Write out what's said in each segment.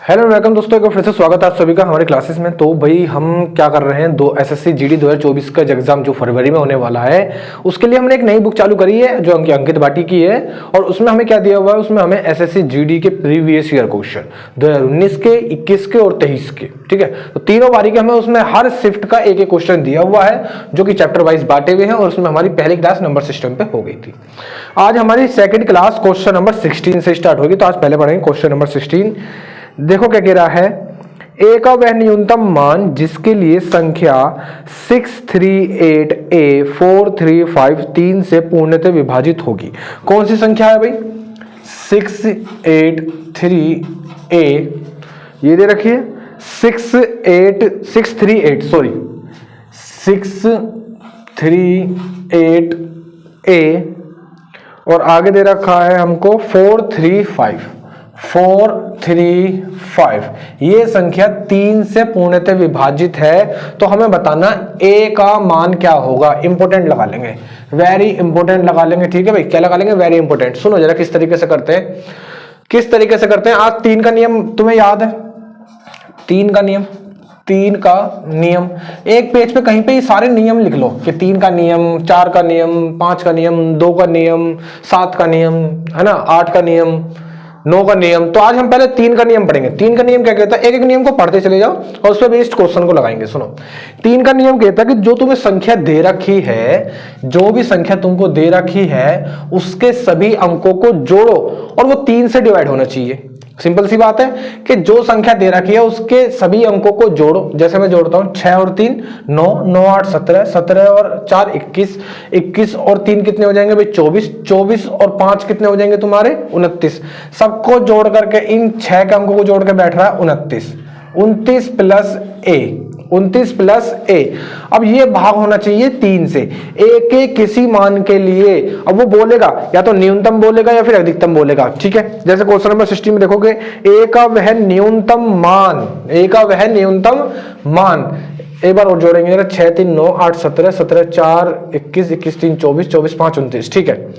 Hello welcome दोस्तों, एक बार फिर से स्वागत है आप सभी का हमारे क्लासेस में। तो भाई हम क्या कर रहे हैं, दो एसएससी जीडी 2024 का एग्जाम जो फरवरी में होने वाला है उसके लिए हमने एक नई बुक चालू करी है जो अंकित भाटी की है। और उसमें हमें क्या दिया हुआ है, उसमें हमें एसएससी जीडी के प्रीवियस ईयर क्वेश्चन 2019 के, 21 के और 23 के, ठीक है। तो तीनों बारी के हमें उसमें हर शिफ्ट का एक एक क्वेश्चन दिया हुआ है जो कि चैप्टर वाइज बांटे हुए हैं। और उसमें हमारी पहली क्लास नंबर सिस्टम पे हो गई थी। आज हमारी सेकेंड क्लास क्वेश्चन नंबर 16 से स्टार्ट होगी। तो आज पहले पढ़ेंगे क्वेश्चन नंबर 16। देखो क्या कह रहा है, ए का वह न्यूनतम मान जिसके लिए संख्या 638A4353 से पूर्णतः विभाजित होगी। कौन सी संख्या है भाई? 683A, ये दे रखिए 638A और आगे दे रखा है हमको 435। ये संख्या 3 से पूर्णतः विभाजित है। तो हमें बताना ए का मान क्या होगा। इंपोर्टेंट लगा लेंगे, वेरी इंपोर्टेंट लगा लेंगे, ठीक है भाई। क्या लगा लेंगे? Very important. सुनो जरा किस तरीके से करते हैं, किस तरीके से करते हैं। आज 3 का नियम तुम्हें याद है? 3 का नियम एक पेज पे कहीं पे ये सारे नियम लिख लो कि 3 का नियम, 4 का नियम, 5 का नियम, 2 का नियम, 7 का नियम, है ना, 8 का नियम, 9 का नियम। तो आज हम पहले 3 का नियम पढ़ेंगे। 3 का नियम क्या कहता है, एक एक नियम को पढ़ते चले जाओ और उस पर बेस्ड क्वेश्चन को लगाएंगे। सुनो, 3 का नियम कहता है कि जो तुम्हें संख्या दे रखी है, जो भी संख्या तुमको दे रखी है उसके सभी अंकों को जोड़ो और वो 3 से डिवाइड होना चाहिए। सिंपल सी बात है कि जो संख्या दे रखी है उसके सभी अंकों को जोड़ो। जैसे मैं जोड़ता हूं 6 और 3 9, 9 8 17, 17 और 4 21, 21 और 3 कितने हो जाएंगे भाई? 24, 24 और 5 कितने हो जाएंगे तुम्हारे? 29। सबको जोड़ करके इन 6 के अंकों को जोड़ के बैठ रहा है 29। 29 प्लस ए। अब ये भाग होना चाहिए 3 से। ए के किसी मान के लिए अब वो बोलेगा या तो न्यूनतम बोलेगा या फिर अधिकतम बोलेगा, ठीक है। जैसे क्वेश्चन नंबर 16 में देखोगे, ए का वह न्यूनतम मान, एक बार और जोड़ेंगे जरा, 6 3 9 8 17, 17 4 21, 21 3 24, 24 5 29, ठीक है।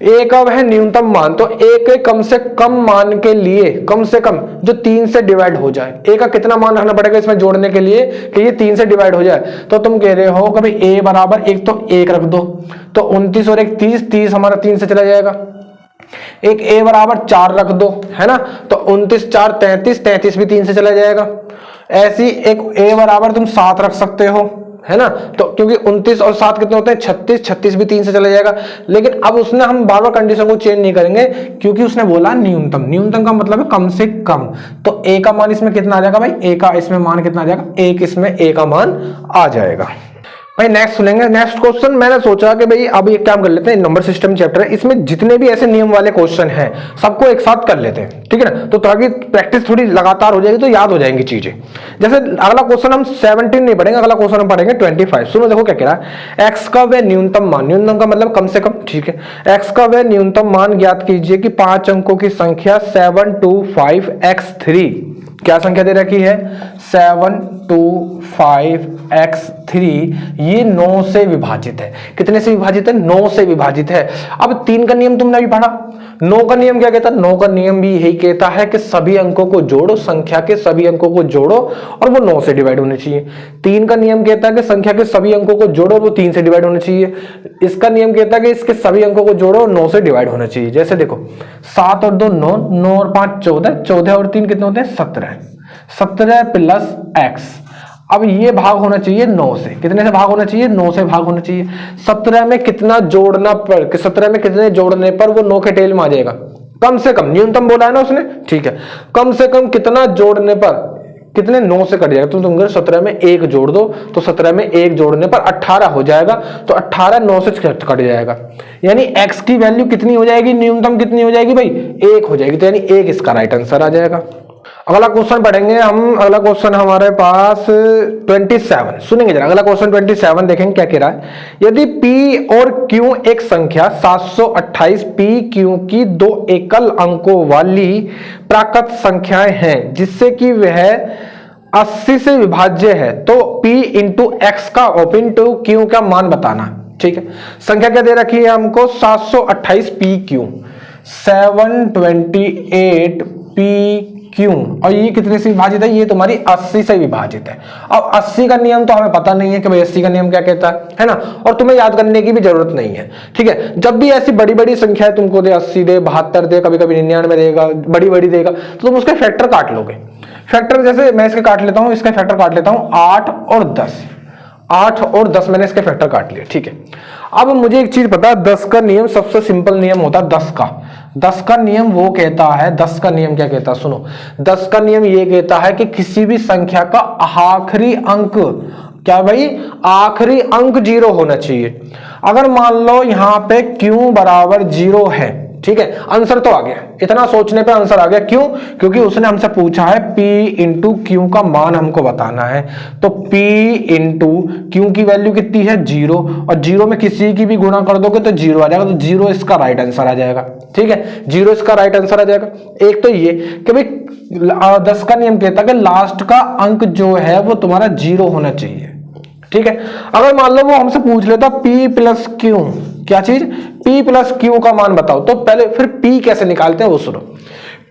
ए का वह न्यूनतम मान, तो ए के कम से कम मान के लिए, कम से कम जो 3 से डिवाइड हो जाए। ए का कितना मान रखना पड़ेगा इसमें जोड़ने के लिए कि ये 3 से डिवाइड हो जाए? तो तुम कह रहे हो कि भाई ए बराबर एक, तो 1 रख दो, तो 29 और 1 30, 30 हमारा 3 से चला जाएगा। एक ए बराबर 4 रख दो, है ना, तो 29 4 33, 33 भी 3 से चला जाएगा। ऐसी एक ए बराबर तुम 7 रख सकते हो, है ना, तो क्योंकि 29 और 7 कितने होते हैं? 36, 36 भी 3 से चला जाएगा। लेकिन अब उसने, हम बार बार कंडीशन को चेंज नहीं करेंगे क्योंकि उसने बोला न्यूनतम। न्यूनतम का मतलब है कम से कम। तो ए का मान इसमें कितना आ जाएगा भाई? ए का इसमें मान कितना आ जाएगा? एक इसमें ए का मान आ जाएगा भाई। नेक्स्ट सुनेंगे, नेक्स्ट क्वेश्चन। मैंने सोचा कि भाई अब एक काम कर लेते हैं, नंबर सिस्टम चैप्टर है, इसमें जितने भी ऐसे नियम वाले क्वेश्चन हैं सबको एक साथ कर लेते हैं, ठीक है ना। तो ताकि प्रैक्टिस थोड़ी लगातार हो जाएगी तो याद हो जाएंगी चीजें। जैसे अगला क्वेश्चन हम 17 नहीं पढ़ेंगे, अगला क्वेश्चन हम पढ़ेंगे 25। सुनो देखो क्या कह रहा है, एक्स का वह न्यूनतम मान, न्यूनतम का मतलब कम से कम, ठीक है। एक्स का वह न्यूनतम मान ज्ञात कीजिए कि 5 अंकों की संख्या 725x3, क्या संख्या दे रखी है? 725x3, ये 9 से विभाजित है। कितने से विभाजित है? 9 से विभाजित है। अब 3 का नियम तुमने भी पढ़ा। 9 का नियम क्या कहता है? 9 का नियम भी यही कहता है कि सभी अंकों को जोड़ो, संख्या के सभी अंकों को जोड़ो और वो 9 से डिवाइड होने चाहिए। 3 का नियम कहता है कि संख्या के सभी अंकों को जोड़ो और वो 3 से डिवाइड होने चाहिए। इसका नियम कहता है कि इसके सभी अंकों को जोड़ो और 9 से डिवाइड होना चाहिए। जैसे देखो 7 और 2 9, 9 और 5 14, 14 और 3 कितने होते हैं? 17, 17 प्लस एक्स। अब ये भाग होना चाहिए 9 से। कितने से भाग होना चाहिए? 9 से भाग होना चाहिए। 17 में कितना जोड़ना पर, 17 में कितने जोड़ने पर वो 9 के टेल में आ जाएगा? कम से कम, न्यूनतम बोला है ना उसने, ठीक है। कम से कम कितना जोड़ने पर, कितने? 9 से कट जाएगा। तो तुम 17 में 1 जोड़ दो, तो 17 में 1 जोड़ने पर 18 हो जाएगा। तो 18 9 से कट जाएगा, यानी x की वैल्यू कितनी हो जाएगी? न्यूनतम कितनी हो जाएगी भाई? 1 हो जाएगी। तो यानी 1 इसका राइट आंसर आ जाएगा। अगला क्वेश्चन पढ़ेंगे हम। अगला क्वेश्चन हमारे पास 27, सुनेंगे जरा। अगला क्वेश्चन 27 देखेंगे क्या कह रहा है। यदि P और Q एक संख्या 728 PQ की 2 एकल अंकों वाली प्राकृत संख्याएं हैं जिससे कि वह 80 से विभाज्य है, तो P इंटू एक्स का इंटू Q का मान बताना, ठीक है। संख्या क्या दे रखी है हमको? 728 PQ, 728 PQ क्यों, और ये कितने से विभाजित है, ये तुम्हारी 80 से विभाजित है। अब 80 का नियम तो हमें पता नहीं है कि भाई 80 का नियम क्या कहता है ना, और तुम्हें याद करने की भी जरूरत नहीं है, ठीक है। जब भी ऐसी बड़ी बड़ी संख्याएं तुमको दे, 80 दे, 72 दे, कभी कभी 99 देगा, बड़ी बड़ी देगा, तो तुम उसके फैक्टर काट लोगे। फैक्टर जैसे मैं इसके काट लेता हूं, इसका फैक्टर काट लेता हूं 8 और 10, 8 और 10 मैंने इसके फैक्टर काट लिए, ठीक है। अब मुझे एक चीज पता है, 10 का नियम सबसे सिंपल नियम होता है 10 का नियम वो कहता है, 10 का नियम क्या कहता है सुनो, 10 का नियम ये कहता है कि किसी भी संख्या का आखिरी अंक, क्या भाई, आखिरी अंक 0 होना चाहिए। अगर मान लो यहां पे q बराबर 0 है, ठीक है, आंसर तो आ गया, इतना सोचने पे आंसर आ गया। क्यों? क्योंकि उसने हमसे पूछा है p इंटू क्यू का मान हमको बताना है, तो p इंटू क्यू की वैल्यू कितनी है 0, और 0 में किसी की भी गुणा कर दोगे तो 0 आ जाएगा, तो 0 इसका राइट आंसर आ जाएगा, ठीक है, 0 इसका राइट आंसर आ जाएगा। एक तो ये कि भाई 10 का नियम कहता है कि लास्ट का अंक जो है वो तुम्हारा 0 होना चाहिए, ठीक है। अगर मान लो वो हमसे पूछ लेता p प्लस क्यू, क्या चीज, p प्लस क्यू का मान बताओ, तो पहले फिर p कैसे निकालते हैं वो सुनो।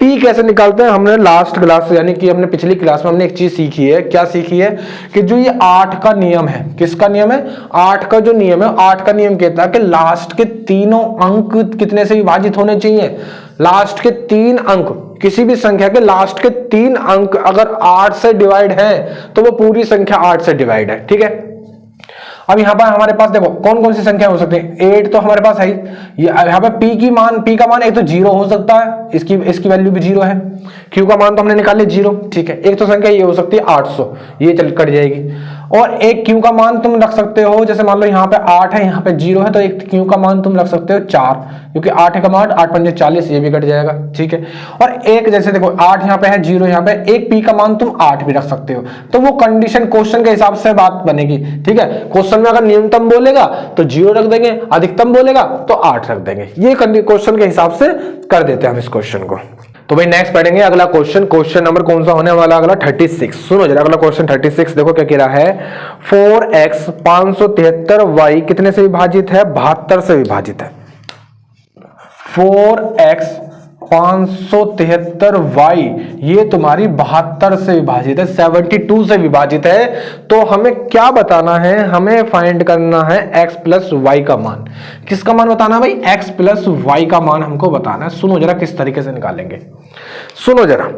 p कैसे निकालते हैं, हमने लास्ट क्लास यानी कि हमने पिछली क्लास में हमने एक चीज सीखी है, क्या सीखी है कि जो ये 8 का नियम है, किसका नियम है, 8 का जो नियम है, 8 का नियम कहता है कि लास्ट के तीनों अंक कितने से विभाजित होने चाहिए, लास्ट के 3 अंक, किसी भी संख्या के लास्ट के 3 अंक अगर 8 से डिवाइड है तो वो पूरी संख्या 8 से डिवाइड है, ठीक है। अब यहाँ पर हमारे पास देखो कौन कौन सी संख्या हो सकती है, 8 तो हमारे पास है, यहाँ पे p का मान एक तो 0 हो सकता है, इसकी वैल्यू भी 0 है, q का मान तो हमने निकाल लिया 0, ठीक है। एक तो संख्या ये हो सकती है 800, ये चल कट जाएगी, और एक q का मान तुम रख सकते हो, जैसे मान लो यहाँ पे 8 है, यहाँ पे 0 है, तो एक q का मान तुम रख सकते हो 4, क्योंकि 8 का मान 8 पंजे 40, ये भी कट जाएगा, ठीक है। और एक जैसे देखो 8 यहाँ पे है, 0 यहाँ पे, एक p का मान तुम 8 भी रख सकते हो, तो वो कंडीशन क्वेश्चन के हिसाब से बात बनेगी, ठीक है। क्वेश्चन में अगर न्यूनतम बोलेगा तो 0 रख देंगे, अधिकतम बोलेगा तो 8 रख देंगे, ये क्वेश्चन के हिसाब से कर देते हैं हम इस क्वेश्चन को। तो भाई नेक्स्ट पढ़ेंगे अगला क्वेश्चन, क्वेश्चन नंबर कौन सा होने वाला अगला 36, सुनो जरा अगला क्वेश्चन 36, देखो क्या कह रहा है, 4x 573y कितने से विभाजित है, 72 से विभाजित है। 4x 573y ये तुम्हारी 72 से विभाजित है, 72 से विभाजित है, तो हमें क्या बताना है, हमें फाइंड करना है x प्लस वाई का मान। किसका मान बताना है भाई, x प्लस वाई का मान हमको बताना है। सुनो जरा किस तरीके से निकालेंगे, सुनो जरा,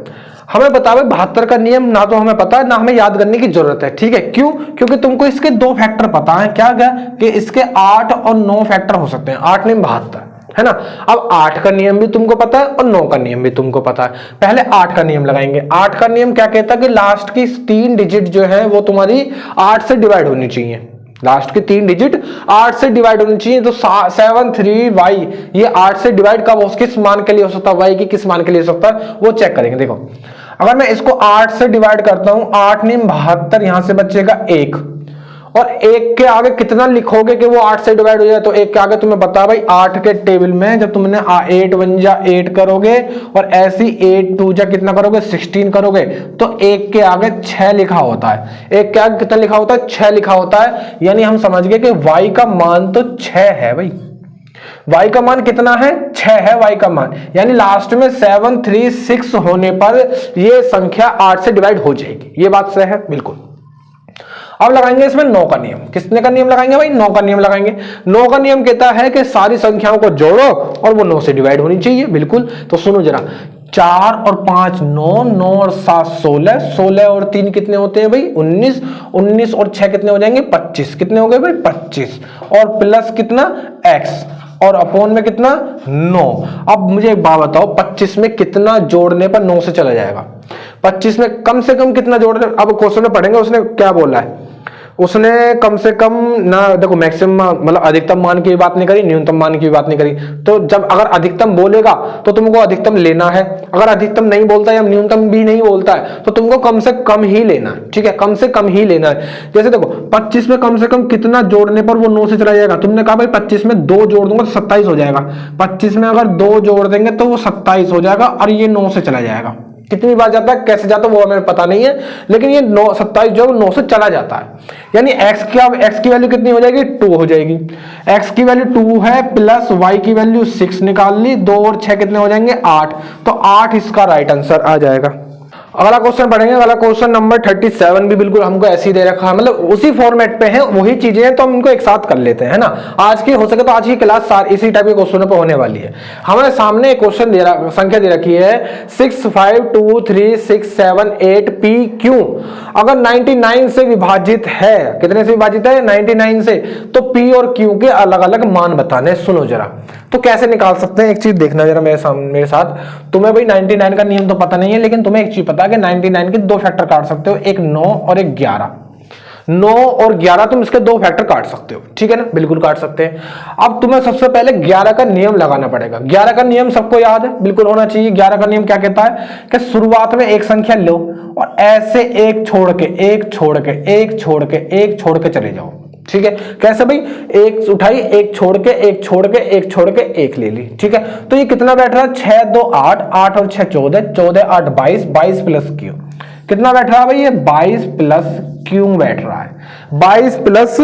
हमें बता 72 का नियम ना तो हमें पता है ना हमें याद करने की जरूरत है, ठीक है। क्यों? क्योंकि तुमको इसके 2 फैक्टर पता है, क्या क्या कि इसके 8 और 9 फैक्टर हो सकते हैं, 8 9 72 है ना। अब 8 का नियम भी तुमको पता है और 9 का नियम भी तुमको पता है। पहले 8 का नियम लगाएंगे। 8 का नियम क्या कहता है कि लास्ट की 3 डिजिट जो है वो तुम्हारी 8 से डिवाइड होनी चाहिए, लास्ट की 3 डिजिट 8 से डिवाइड होनी चाहिए। तो 73y ये 8 से डिवाइड कब किस मान के लिए हो सकता है, y की किस मान के लिए हो सकता है वो चेक करेंगे। देखो अगर मैं इसको 8 से डिवाइड करता हूं, 8 9 72, यहां से बचेगा 1, और 1 के आगे कितना लिखोगे कि वो 8 से डिवाइड हो जाए, तो 1 के आगे तुम्हें बता भाई 8 के टेबल में जब तुमने 8 1 जा 8 करोगे और ऐसी 8 2 जा कितना करोगे 16 करोगे, तो 1 के आगे 6 लिखा होता है। 1 के आगे कितना लिखा होता है, 6 लिखा होता है, यानी हम समझ गए कि y का मान तो 6 है भाई। y का मान कितना है, 6 है y का मान, यानी लास्ट में 736 होने पर ये संख्या 8 से डिवाइड हो जाएगी। ये बात सही है बिल्कुल। अब लगाएंगे इसमें 9 का नियम। किसने का नियम लगाएंगे भाई, 9 का नियम लगाएंगे। 9 का नियम कहता है कि सारी संख्याओं को जोड़ो और वो 9 से डिवाइड होनी चाहिए, बिल्कुल। तो सुनो जरा, 4 और 5 9, 9 और 7 16, 16 और 3 कितने होते हैं भाई 19, 19 और 6 कितने हो जाएंगे 25, कितने हो गए भाई 25, और प्लस कितना x और अपोन में कितना 9। अब मुझे एक बात बताओ, 25 में कितना जोड़ने पर 9 से चला जाएगा, 25 में कम से कम कितना जोड़ने, अब क्वेश्चन में पढ़ेंगे उसने क्या बोला है, उसने कम से कम ना, देखो मैक्सिमम मतलब अधिकतम मान की बात नहीं करी, न्यूनतम मान की बात नहीं करी। तो जब अगर अधिकतम बोलेगा तो तुमको अधिकतम लेना है, अगर अधिकतम नहीं बोलता या न्यूनतम भी नहीं बोलता है तो तुमको कम से कम ही लेना है, ठीक है, कम से कम ही लेना है। जैसे देखो 25 में कम से कम कितना जोड़ने पर वो 9 से चला जाएगा, तुमने कहा भाई 25 में 2 जोड़ दूंगा तो 27 हो जाएगा, 25 में अगर 2 जोड़ देंगे तो वो 27 हो जाएगा और ये 9 से चला जाएगा। कितनी बार जाता है, कैसे जाता है वो हमें पता नहीं है, लेकिन ये 27 जो 9 से चला जाता है, यानी x की वैल्यू कितनी हो जाएगी 2 हो जाएगी। x की वैल्यू 2 है, प्लस y की वैल्यू 6 निकाल ली, 2 और 6 कितने हो जाएंगे 8, तो 8 इसका राइट आंसर आ जाएगा। अगला क्वेश्चन पढ़ेंगे। अगला क्वेश्चन नंबर 37 भी बिल्कुल हमको ऐसे ही दे रखा है, मतलब उसी फॉर्मेट पे है, वही चीजें हैं, तो हम इनको एक साथ कर लेते हैं, है ना। आज की हो सके तो आज की क्लास सारी इसी टाइप के क्वेश्चनों पे होने वाली है। हमारे सामने एक क्वेश्चन दे रहा, संख्या दे रखी है 6 5 2 3 6 7 8 पी क्यू अगर 99 से विभाजित है, कितने से विभाजित है 99 से, तो पी और क्यू के अलग अलग मान बताने। सुनो जरा, तो कैसे निकाल सकते हैं, एक चीज देखना जरा मेरे सामने, मेरे साथ। तुम्हें भाई 99 का नियम तो पता नहीं है, लेकिन तुम्हें एक चीज पता है कि 99 के दो फैक्टर काट सकते हो, एक 9 और एक 11। 9 और 11 तुम इसके दो फैक्टर काट सकते हो, ठीक है ना, बिल्कुल काट सकते हैं। अब तुम्हें सबसे पहले 11 का नियम लगाना पड़ेगा। 11 का नियम सबको याद है, बिल्कुल होना चाहिए। 11 का नियम क्या कहता है कि शुरुआत में एक संख्या लो और ऐसे एक छोड़ के एक छोड़ के एक छोड़ के एक छोड़ के चले जाओ, ठीक है। कैसे भाई, एक उठाई, एक छोड़ के एक छोड़ के एक छोड़ के एक ले ली, ठीक है। तो ये कितना बैठ रहा है, 6 2 8 8 और 6 14 14 8 22 22 प्लस क्यू कितना बैठ रहा है भाई, ये 22 प्लस क्यू बैठ रहा है, 22 प्लस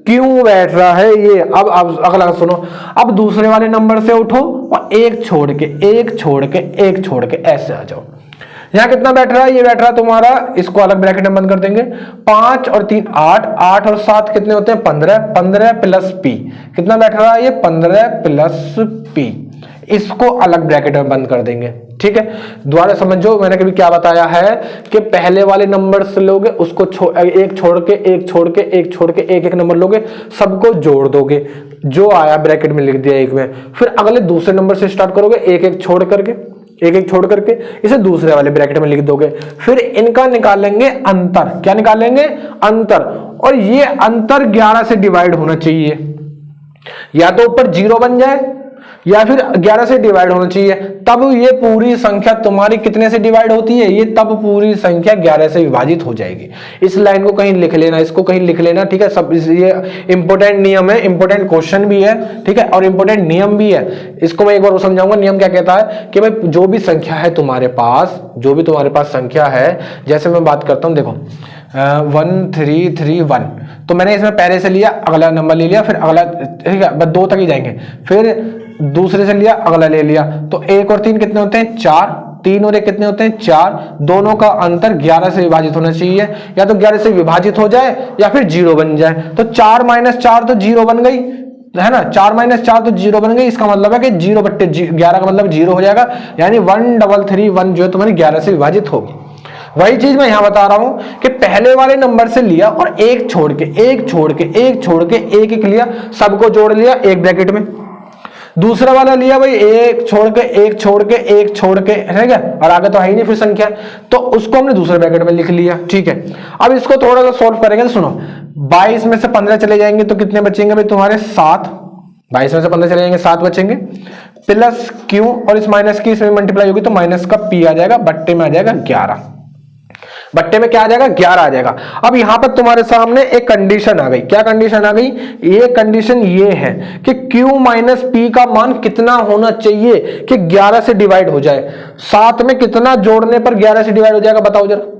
क्यू बैठ रहा है ये। अब अगला सुनो, अब दूसरे वाले नंबर से उठो और एक छोड़ के एक छोड़ के एक छोड़ के ऐसे आ जाओ। यहां कितना बैठ रहा है, ये बैठ रहा है तुम्हारा, इसको अलग ब्रैकेट में बंद कर देंगे, 5 और 3 8 8 और 7 कितने होते हैं 15 15 प्लस पी कितना बैठ रहा है, ये 15 प्लस पी। इसको अलग ब्रैकेट में बंद कर देंगे, ठीक है। दोबारा समझो, मैंने कभी क्या बताया है कि पहले वाले नंबर से लोगे उसको एक छोड़ के एक छोड़ के एक छोड़ के एक एक नंबर लोगे, सबको जोड़ दोगे, जो आया ब्रैकेट में लिख दिया एक में। फिर अगले दूसरे नंबर से स्टार्ट करोगे, एक एक छोड़ करके एक एक छोड़ करके इसे दूसरे वाले ब्रैकेट में लिख दोगे। फिर इनका निकालेंगे अंतर, क्या निकालेंगे, अंतर। और ये अंतर 11 से डिवाइड होना चाहिए, या तो ऊपर 0 बन जाए या फिर 11 से डिवाइड होना चाहिए, तब ये पूरी संख्या तुम्हारी कितने से डिवाइड होती है, ये तब पूरी संख्या 11 से विभाजित हो जाएगी। इस लाइन को कहीं लिख लेना, इसको कहीं लिख लेना, ठीक है। सब ये इंपॉर्टेंट नियम है, इंपॉर्टेंट क्वेश्चन भी है, ठीक है, और इंपॉर्टेंट नियम भी है। इसको मैं एक बार समझाऊंगा। नियम क्या कहता है कि भाई जो भी संख्या है तुम्हारे पास, जो भी तुम्हारे पास संख्या है, जैसे मैं बात करता हूं, देखो 1 3 3 1, तो मैंने इसमें पहले से लिया, अगला नंबर ले लिया, फिर अगला, ठीक है, बस 2 तक ही जाएंगे, फिर दूसरे से लिया, अगला ले लिया, तो 1 और 3 कितने होते हैं 4, 3 और 1 कितने होते हैं 4। दोनों का अंतर 11 से विभाजित होना चाहिए, या तो 11 से विभाजित हो जाए या फिर 0 बन जाए। तो 4 - 4 तो 0 बन गई, है ना, 4 - 4 तो 0 बन गई। इसका मतलब है कि 0/11 का मतलब 0 हो जाएगा, यानी 1331 जो है तुम्हारी 11 से विभाजित होगी। वही चीज मैं यहां बता रहा हूं कि पहले वाले नंबर से लिया और एक छोड़ के एक छोड़ के एक छोड़ के एक एक लिया, सबको जोड़ लिया एक ब्रैकेट में। दूसरा वाला लिया भाई, एक छोड़ के एक छोड़ के एक छोड़ के, है क्या, और आगे तो है ही नहीं फिर संख्या, तो उसको हमने दूसरे ब्रैकेट में लिख लिया, ठीक है। अब इसको थोड़ा सा सॉल्व करेंगे, तो सुनो, 22 में से 15 चले जाएंगे तो कितने बचेंगे भाई तुम्हारे 7, 22 में से 15 चले जाएंगे 7 बचेंगे, प्लस क्यू, और इस माइनस की इसमें मल्टीप्लाई होगी तो माइनस का पी आ जाएगा, बट्टे में आ जाएगा 11, बट्टे में क्या आ जाएगा 11 आ जाएगा। अब यहां पर तुम्हारे सामने एक कंडीशन आ गई, क्या कंडीशन आ गई, ये कंडीशन ये है कि Q माइनस P का मान कितना होना चाहिए कि 11 से डिवाइड हो जाए। 7 में कितना जोड़ने पर 11 से डिवाइड हो जाएगा, बताओ जरा।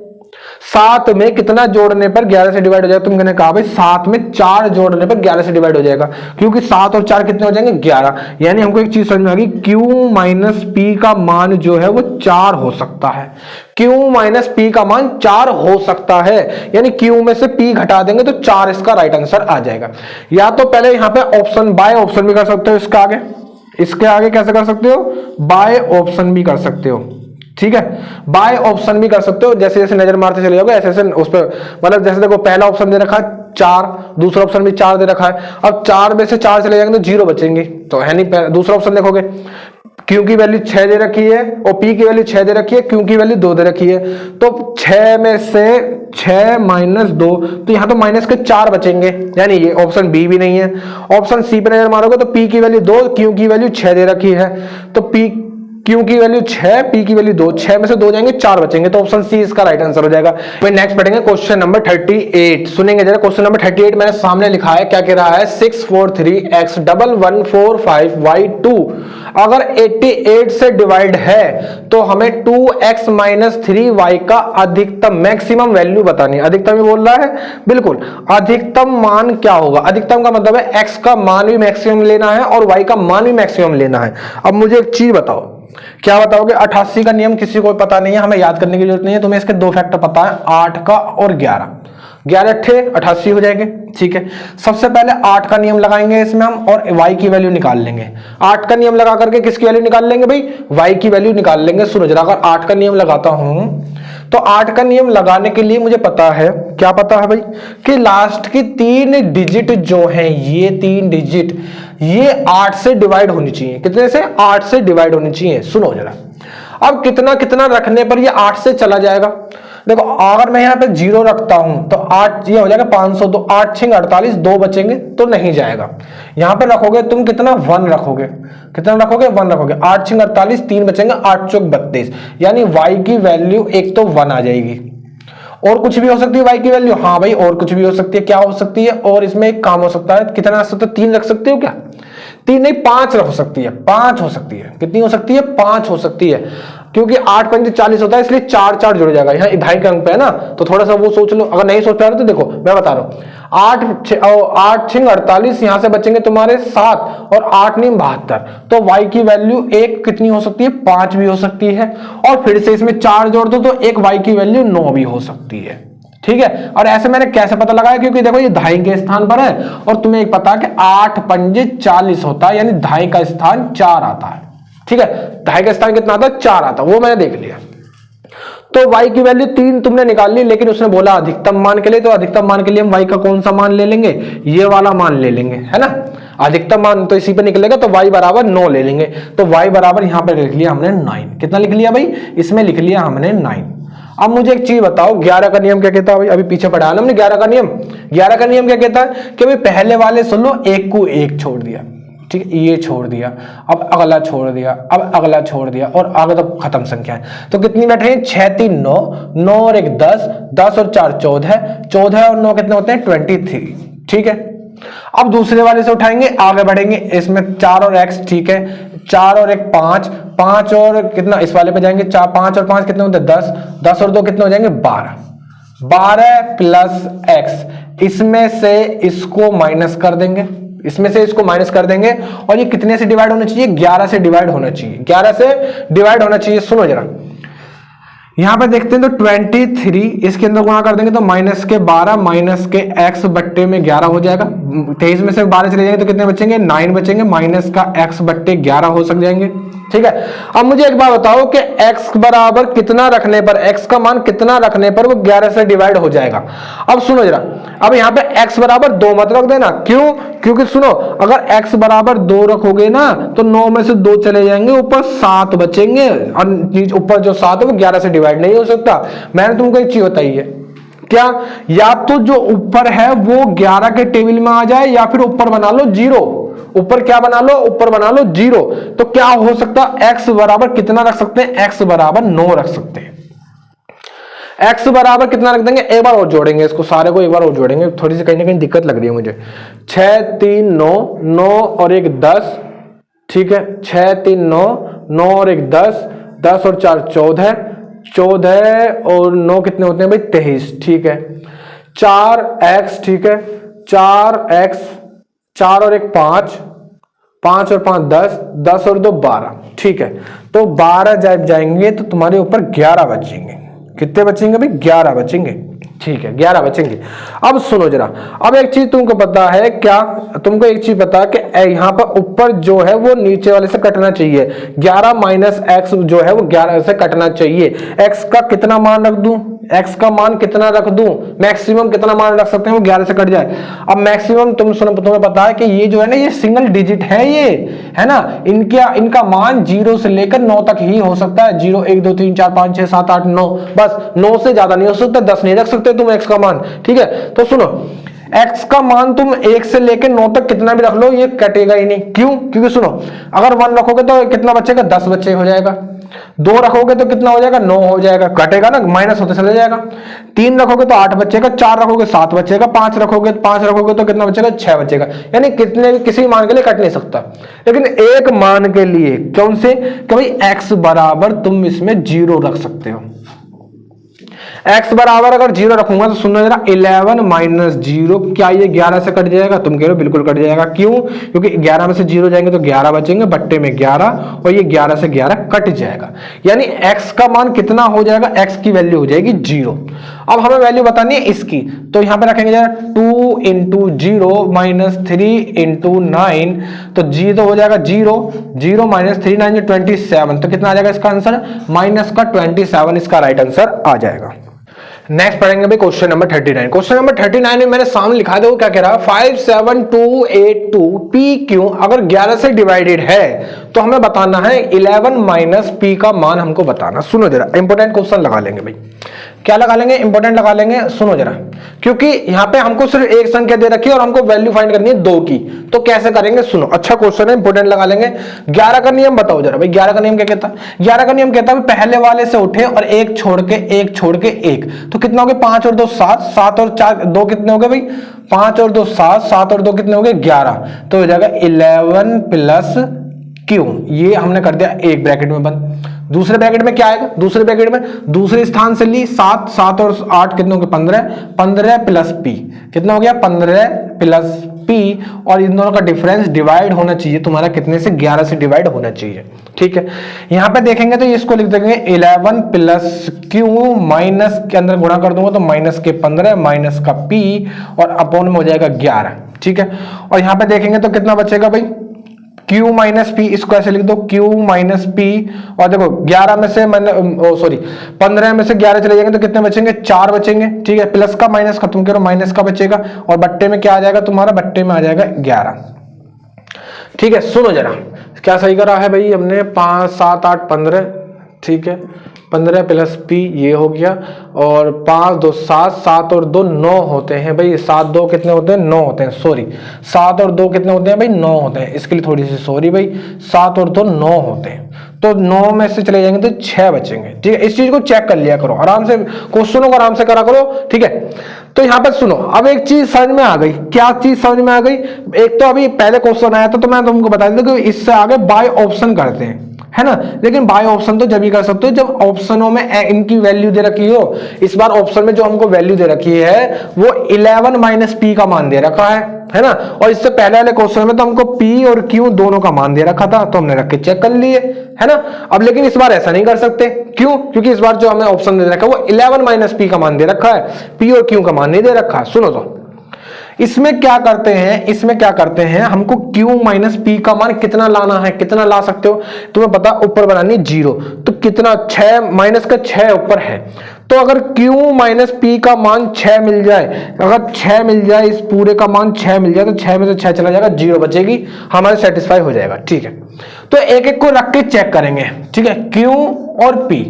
7 में कितना जोड़ने पर 11 से डिवाइड हो जाएगा, तुमने कहा भाई 7 में 4 जोड़ने पर 11 से डिवाइड हो जाएगा, क्योंकि 7 और 4 कितने हो जाएंगे 11। यानी हमको एक चीज समझ में आ गई, Q माइनस P का मान जो है वो 4 हो सकता है। Q माइनस P का मान 4 हो सकता है, यानी Q में से P घटा देंगे तो 4 इसका राइट आंसर आ जाएगा। या तो पहले यहां पे ऑप्शन बाय ऑप्शन भी कर सकते हो, इसके आगे कैसे कर सकते हो, बाय ऑप्शन भी कर सकते हो, ठीक है। बाय ऑप्शन भी कर सकते हो, जैसे जैसे नजर मारते चले जाओगे ऐसे ऐसे उस पर, मतलब जैसे देखो पहला ऑप्शन दे रखा है 4, दूसरा ऑप्शन भी 4 दे रखा है। अब 4 में से 4 चले जाएंगे तो 0 बचेंगे, तो है नहीं। दूसरा ऑप्शन देखोगे, Q की वैल्यू 6 दे रखी है और P की वैल्यू 6 दे रखी है, Q की वैल्यू 2 दे रखी है, तो 6 में से 6 - 2, तो यहां तो माइनस के 4 बचेंगे, यानी ये ऑप्शन बी भी नहीं है। ऑप्शन सी पे नजर मारोगे तो P की वैल्यू 2, Q की वैल्यू 6 दे रखी है, तो Q की वैल्यू 6, P की वैल्यू 2, 6 में से 2 जाएंगे 4 बचेंगे, तो ऑप्शन सी इसका राइट आंसर हो जाएगा। फिर नेक्स्ट पढ़ेंगे क्वेश्चन नंबर 38, सुनेंगे जरा। क्वेश्चन नंबर 38 मैंने सामने लिखा है, क्या कह रहा है, 643x 1145y2 अगर 88 से डिवाइड है तो हमें 2x - 3y का अधिकतम मैक्सिमम वैल्यू बतानी है। अधिकतम ही बोल रहा है, बिल्कुल। अधिकतम मान क्या होगा, अधिकतम का मतलब है x का मान भी मैक्सिमम लेना है और y का मान भी मैक्सिमम लेना है। अब मुझे एक चीज बताओ, क्या बताओगे? 88 का नियम किसी को पता नहीं है, हमें याद करने की जरूरत नहीं है, तुम्हें इसके दो फैक्टर पता है, 8 का और 11, 11 अट्ठे 88 हो जाएंगे। ठीक है, सबसे पहले 8 का नियम लगाएंगे इसमें हम और y की वैल्यू निकाल लेंगे। 8 का नियम लगा करके किसकी वैल्यू निकाल लेंगे भाई? y की वैल्यू निकाल लेंगे। सुनो जरा, अगर 8 का नियम लगाता हूं तो 8 का नियम लगाने के लिए मुझे पता है, क्या पता है भाई? कि लास्ट की 3 डिजिट जो है, ये 3 डिजिट ये 8 से डिवाइड होनी चाहिए। कितने से? 8 से डिवाइड होनी चाहिए। सुनो जरा, अब कितना कितना रखने पर ये 8 से चला जाएगा? देखो, अगर मैं यहाँ पे 0 रखता हूं तो 8 ये हो जाएगा 500, तो 8 6 48, 2 बचेंगे तो नहीं जाएगा। यहां पे रखोगे तुम कितना? 1 रखोगे। कितना रखोगे? 1 रखोगे। 8 6 48, 3 बचेंगे, 8 चौक 32, यानी y की वैल्यू एक तो 1 आ जाएगी। और कुछ भी हो सकती है y की वैल्यू? हाँ भाई, और कुछ भी हो सकती है। क्या हो सकती है? और इसमें एक काम हो सकता है, कितना रख सकते हो? 3 रख सकते हो क्या? 3 नहीं, 5 रख सकती है, 5 हो सकती है। कितनी हो सकती है? 5 हो सकती है, क्योंकि 8 पंजे 40 होता है, इसलिए 4 4 जुड़ जाएगा। यहाँ 2.5 के अंक पे है ना, तो थोड़ा सा वो सोच लो। अगर नहीं सोच पा रहे तो देखो मैं बता रहा हूँ, 8 6 48, यहां से बचेंगे तुम्हारे 7 और 8 9 72, तो y की वैल्यू एक कितनी हो सकती है? 5 भी हो सकती है। और फिर से इसमें 4 जोड़ दो तो एक y की वैल्यू 9 भी हो सकती है। ठीक है, और ऐसे मैंने कैसे पता लगाया? क्योंकि देखो ये 2.5 के स्थान पर है और तुम्हें एक पता है कि 8 पंजे 40 होता है, यानी 2.5 का स्थान 4 आता है। ठीक है, 2.5 का स्थान कितना आता है? 4 आता है, वो मैंने देख लिया। तो y की वैल्यू 3 तुमने निकाल ली, लेकिन उसने बोला अधिकतम मान के लिए, तो अधिकतम मान के लिए हम y का कौन सा मान ले लेंगे? ये वाला मान ले लेंगे, है ना। अधिकतम मान तो इसी पे निकलेगा, तो y बराबर 9 ले लेंगे। तो y बराबर यहां पे लिख लिया हमने 9। कितना लिख लिया भाई? इसमें लिख लिया हमने 9। अब मुझे एक चीज बताओ, 11 का नियम क्या कहता है भाई? अभी पीछे पढ़ा ना हमने 11 का नियम। 11 का नियम क्या कहता है कि भाई पहले वाले सुन लो, एक को एक छोड़ दिया, ठीक है, ये छोड़ दिया, अब अगला छोड़ दिया, अब अगला छोड़ दिया, और आगे तो खत्म संख्या है। तो कितनी बैठ रही है? 6 3 9, 9 और 1 10, 10 और 4 14, 14 और 9 कितने होते हैं? 23। ठीक है, अब दूसरे वाले से उठाएंगे, आगे बढ़ेंगे, इसमें 4 और x, ठीक है, 4 और 1 5, 5 और कितना? इस वाले पे जाएंगे, 4 5 और 5 कितने होते हैं? 10, 10 और 2 कितने हो जाएंगे? 12, 12 प्लस x, इसमें से इसको माइनस कर देंगे, इसमें से इसको माइनस कर देंगे, और ये कितने से डिवाइड होना चाहिए? 11 से डिवाइड होना चाहिए, 11 से डिवाइड होना चाहिए। सुनो जरा, यहां पे देखते हैं तो 23 इसके अंदर गुणा कर देंगे तो माइनस के 12 माइनस के x बट्टे में 11 हो जाएगा। 23 में से 12 चले जाएंगे तो कितने बचेंगे? 9 बचेंगे, माइनस का x बट्टे 11 हो सक जाएंगे। ठीक है, अब मुझे एक बात बताओ कि x बराबर कितना रखने पर, x का मान कितना रखने पर वो 11 से डिवाइड हो जाएगा? अब सुनो जरा, अब यहाँ पे x बराबर 2 मत रख देना। क्यों? क्योंकि सुनो, अगर x बराबर 2 रखोगे ना तो 9 में से 2 चले जाएंगे, ऊपर 7 बचेंगे, और ऊपर जो 7 है वो 11 से डिवाइड नहीं हो सकता। मैंने तुमको एक चीज बताई है, क्या? या तो जो ऊपर है वो 11 के टेबल में आ जाए, या फिर ऊपर बना लो 0। ऊपर क्या बना लो? ऊपर बना लो 0। तो क्या हो सकता है? x बराबर कितना रख सकते हैं? x बराबर 9 रख सकते हैं। x बराबर कितना रख देंगे? एक बार और जोड़ेंगे, इसको सारे को एक बार और जोड़ेंगे, थोड़ी सी कहीं ना कहीं दिक्कत लग रही है मुझे। 6 3 9, 9 और 1 10, ठीक है, 6 3 9, 9 और 1 10, 10 और 4 14, 14 और 9 कितने होते हैं भाई? 23। ठीक है, 4x, ठीक है, 4x, 4 और 1 5, 5 और 5 10, 10 और 2 12। ठीक है, तो 12 जब जाएंगे तो तुम्हारे ऊपर 11 बचेंगे। कितने बचेंगे भाई? 11 बचेंगे। ठीक है, 11 बचेंगे। अब सुनो जरा, अब एक चीज तुमको पता है क्या? तुमको एक चीज पता है कि यहाँ पर ऊपर जो है वो नीचे वाले से कटना चाहिए। 11 माइनस एक्स जो है वो 11 से कटना चाहिए। एक्स का कितना मान रख दूं? एक्स का मान कितना रख दूं? मैक्सिमम कितना मान रख सकते हैं? वो 11 से कट जाए। अब मैक्सिमम तुम्हें पता है कि ये जो है ना, ये सिंगल डिजिट है, ये है ना, इनका मान 0 से लेकर 9 तक ही हो सकता है। 0 1 2 3 4 5 6 7 8 9, बस 9 से ज्यादा नहीं हो सकता। 10 नहीं रख सकते तुम एक्स का मान। ठीक है, तो सुनो, x का मान तुम 1 से लेकर 9 तक कितना भी रख लो, ये कटेगा ही नहीं। क्यों? क्योंकि सुनो, अगर 1 रखोगे तो कितना बचेगा? 10 बच्चे हो जाएगा। 2 रखोगे तो कितना हो जाएगा? 9 हो जाएगा, कटेगा ना, माइनस होते चले जाएगा। 3 रखोगे तो 8 बचेगा, 4 रखोगे 7 बचेगा, 5 रखोगे तो कितना बचेगा? 6 बचेगा। यानी कितने किसी मान के लिए कट नहीं सकता, लेकिन एक मान के लिए, कौन से? कि भाई x बराबर तुम इसमें 0 रख सकते हो। x बराबर अगर 0 रखूंगा तो सुनना जरा, 11 माइनस 0, क्या ये 11 से कट जाएगा? तुम कह रहे हो बिल्कुल कट जाएगा। क्यों? क्योंकि 11 में से 0 जाएंगे तो 11 बचेंगे, बट्टे में 11, और ये 11 से 11 कट जाएगा, यानी x का मान कितना हो जाएगा? x की वैल्यू हो जाएगी 0। अब हमें वैल्यू बतानी है इसकी, तो यहां पे रखेंगे जरा 2 इंटू 0 माइनस 3 इंटू 9, तो जी तो हो जाएगा 0, 0 माइनस 3 9 27, तो कितना आ जाएगा इसका आंसर? माइनस का 27 इसका राइट आंसर आ जाएगा। नेक्स्ट पढ़ेंगे भाई क्वेश्चन नंबर 39। क्वेश्चन नंबर 39 में मैंने सामने लिखा दो क्या कह रहा है, 57282 पी क्यू अगर 11 से डिवाइडेड है तो हमें बताना है 11 माइनस पी का मान हमको बताना। सुनो जरा, इंपॉर्टेंट क्वेश्चन लगा लेंगे भाई। क्या लगा लेंगे? इंपॉर्टेंट लगा लेंगे। सुनो जरा, क्योंकि यहां पे हमको सिर्फ एक संख्या दे रखी है और हमको वैल्यू फाइंड करनी है 2 की, तो कैसे करेंगे? सुनो, अच्छा क्वेश्चन है, इंपॉर्टेंट लगा लेंगे। 11 का नियम बताओ जरा भाई। 11 का नियम क्या कहता है? 11 का नियम कहता है पहले वाले से उठे और एक छोड़ के एक छोड़ के एक, तो कितना हो गया? 5 और 2 7, 7 और 4 2 कितने हो गए भाई? 5 और 2 7, 7 और 2 कितने हो गए? 11, तो हो जाएगा 11 प्लस क्यू। ये हमने कर दिया एक ब्रैकेट में बंद। दूसरे ब्रैकेट में क्या आएगा? दूसरे ब्रैकेट में दूसरे स्थान से ली 7, 7 और 8 कितने हो गए? 15, 15 प्लस पी कितना हो गया? 15 प्लस पी, और इन दोनों का डिफरेंस डिवाइड होना चाहिए तुम्हारा कितने से? 11 से डिवाइड होना चाहिए। ठीक है, यहां पे देखेंगे तो इसको लिख देंगे 11 प्लस क्यू, माइनस के अंदर गुणा कर दूंगा तो माइनस के 15 माइनस का पी, और अपॉन में हो जाएगा 11। ठीक है, और यहां पे देखेंगे तो कितना बचेगा भाई? Q माइनस पी, इसको ऐसे लिख दो Q माइनस पी, और देखो 11 में से मैंने 15 में से 11 चले जाएंगे तो कितने बचेंगे? 4 बचेंगे। ठीक है, प्लस का माइनस खत्म करो, माइनस का बचेगा, और बट्टे में क्या आ जाएगा तुम्हारा? बट्टे में आ जाएगा 11। ठीक है, सुनो जरा, क्या सही करा है भाई हमने? 5 7 8 15, ठीक है, 15 प्लस पी ये हो गया, और 5 2 7, 7 और 2 9 होते हैं भाई। 7 2 कितने होते हैं? 9 होते हैं, सॉरी 7 और 2 कितने होते हैं भाई? 9 होते हैं, इसके लिए थोड़ी सी सॉरी भाई। 7 और 2 9 होते हैं, तो 9 में से चले जाएंगे तो 6 बचेंगे। ठीक है, इस चीज को चेक कर लिया करो आराम से, क्वेश्चनों को आराम से करा करो। ठीक है, तो यहां पर सुनो, अब एक चीज समझ में आ गई। क्या चीज समझ में आ गई? एक तो अभी पहले क्वेश्चन आया था तो मैं तुमको बता दूं कि इससे आगे बाय ऑप्शन करते हैं, है ना, लेकिन बाय ऑप्शन तो जब ही कर सकते हो जब ऑप्शनों में इनकी वैल्यू दे रखी हो। इस बार ऑप्शन में जो हमको वैल्यू दे रखी है वो 11 माइनस पी का मान दे रखा है ना, और इससे पहले वाले क्वेश्चन में तो हमको पी और क्यू दोनों का मान दे रखा था, तो हमने रख के चेक कर लिए, है ना। अब लेकिन इस बार ऐसा नहीं कर सकते, क्यों? क्योंकि इस बार जो हमें ऑप्शन दे रखा है वो 11 माइनस पी का मान दे रखा है, पी और क्यू का मान नहीं दे रखा है। सुनो तो इसमें क्या करते हैं, इसमें क्या करते हैं, हमको Q माइनस पी का मान कितना लाना है, कितना ला सकते हो तुम्हें पता, ऊपर बनानी 0, तो कितना 6 माइनस का 6 ऊपर है, तो अगर Q माइनस पी का मान 6 मिल जाए, अगर 6 मिल जाए, इस पूरे का मान 6 मिल जाए तो 6 में से 6 चला जाएगा, 0 बचेगी, हमारे सेटिस्फाई हो जाएगा। ठीक है, तो एक एक को रख के चेक करेंगे। ठीक है, Q और P,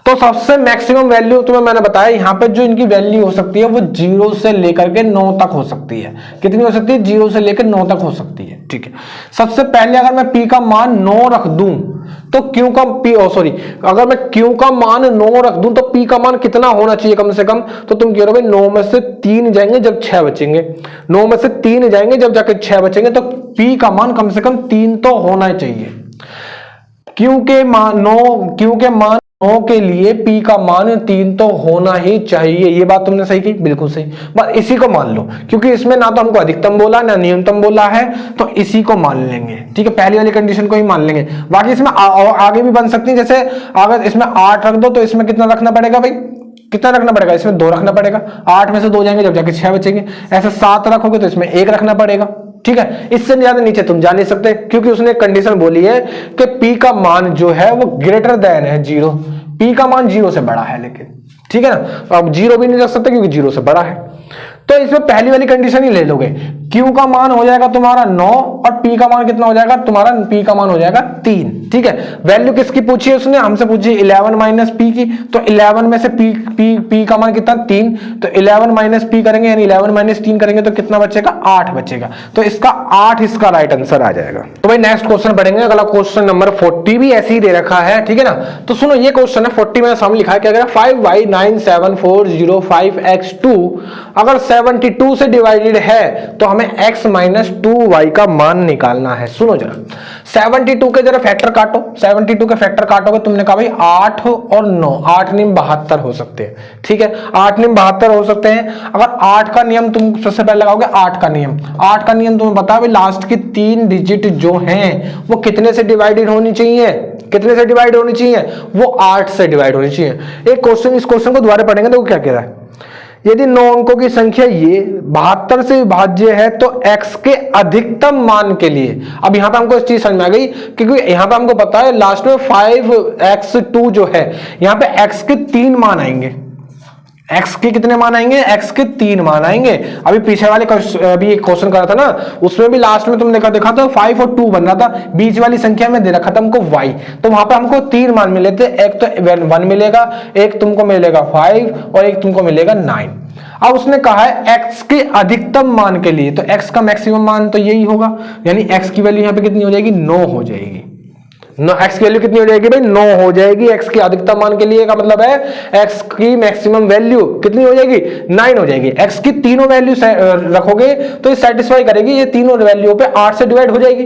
तो सबसे मैक्सिमम वैल्यू तुम्हें मैंने बताया यहां पे जो इनकी वैल्यू हो सकती है वो 0 से लेकर के 9 तक हो सकती है। कितनी हो सकती है? 0 से लेकर 9 तक हो सकती है। ठीक है, सबसे पहले अगर मैं P का मान 9 रख दूं तो Q का अगर मैं Q का मान 9 रख दूं तो P का मान कितना होना चाहिए कम से कम? तो तुम कह रहे हो भाई 9 में से 3 जाएंगे जब 6 बचेंगे, 9 में से 3 जाएंगे जब जाके 6 बचेंगे, तो P का मान कम से कम 3 तो होना चाहिए। Q के मान 9 के लिए P का मान 3 तो होना ही चाहिए। ये बात तुमने सही की, बिल्कुल सही। बस इसी को मान लो, क्योंकि इसमें ना तो हमको अधिकतम बोला ना न्यूनतम बोला है, तो इसी को मान लेंगे। ठीक है, पहली वाली कंडीशन को ही मान लेंगे। बाकी इसमें आगे भी बन सकती है, जैसे अगर इसमें 8 रख दो तो इसमें कितना रखना पड़ेगा भाई? कितना रखना पड़ेगा? इसमें 2 रखना पड़ेगा, 8 में से 2 जाएंगे जब जाके 6 बचेंगे। ऐसे 7 रखोगे तो इसमें 1 रखना पड़ेगा। ठीक है, इससे ज्यादा नीचे तुम जा नहीं सकते, क्योंकि उसने कंडीशन बोली है कि P का मान जो है वो ग्रेटर देन है 0, P का मान 0 से बड़ा है, लेकिन ठीक है ना, अब 0 भी नहीं रख सकते क्योंकि 0 से बड़ा है, तो इसमें पहली वाली कंडीशन ही ले लोगे। Q का मान हो जाएगा तुम्हारा 9 और P का मान कितना हो जाएगा तुम्हारा? P का मान हो जाएगा 3। ठीक है, वैल्यू किसकी पूछी है उसने? हमसे पूछी 11 माइनस P की, तो 11 में से P का मान कितना? 3, तो 11 माइनस P करेंगे यानी 11 माइनस 3 करेंगे तो कितना बचेगा? 8 बचेगा, तो इसका 8 इसका राइट आंसर आ जाएगा। तो भाई नेक्स्ट क्वेश्चन पढ़ेंगे, अगला क्वेश्चन नंबर 40 भी ऐसे ही दे रखा है। ठीक है ना, तो सुनो ये क्वेश्चन है 40 में सामने लिखा है क्या? 5y9740 अगर 72 से डिवाइडेड है तो हमें x माइनस 2y का मान निकालना है। सुनो जरा, 72 के जरा फैक्टर काटो, 72 के फैक्टर काटोगे, तुमने कहा भाई 8 और 9, 8 नियम 72 हो सकते हैं, ठीक है, 8 नियम 72 हो सकते हैं। अगर 8 का नियम तुम सबसे पहले लगाओगे, 8 का नियम, 8 का नियम तुम्हें बता भाई लास्ट की 3 डिजिट जो हैं वो कितने से डिवाइडेड होनी चाहिए, कितने से डिवाइड होनी चाहिए, वो 8 से डिवाइड होनी चाहिए। एक क्वेश्चन, इस क्वेश्चन को दोबारा पढ़ेंगे तो क्या कह रहा है, यदि 9 अंकों की संख्या ये 72 से विभाज्य है तो x के अधिकतम मान के लिए, अब यहां पे हमको इस चीज समझ में आ गई क्योंकि यहां पे हमको पता है लास्ट में 5x2 जो है, यहां पे x के 3 मान आएंगे, x के कितने मान आएंगे, x के 3 मान आएंगे। अभी पीछे वाले अभी एक क्वेश्चन करा था ना, उसमें भी लास्ट में तुमने देखा था 5 और 2 बन रहा था, बीच वाली संख्या में दे रखा था हमको y, तो वहां पे हमको 3 मान मिले थे, एक तो 1 मिलेगा, एक तुमको मिलेगा 5 और एक तुमको मिलेगा 9। अब उसने कहा है x के अधिकतम मान के लिए, तो x का मैक्सिमम मान तो यही होगा, यानी x की वैल्यू यहाँ पे कितनी हो जाएगी, 9 हो जाएगी। x की वैल्यू कितनी हो जाएगी भाई, 9 हो जाएगी। x के अधिकतम मान के लिए का मतलब है x की मैक्सिमम वैल्यू कितनी हो जाएगी, 9 हो जाएगी। x की तीनों वैल्यू रखोगे तो ये सेटिस्फाई करेगी, ये तीनों वैल्यू पे 8 से डिवाइड हो जाएगी,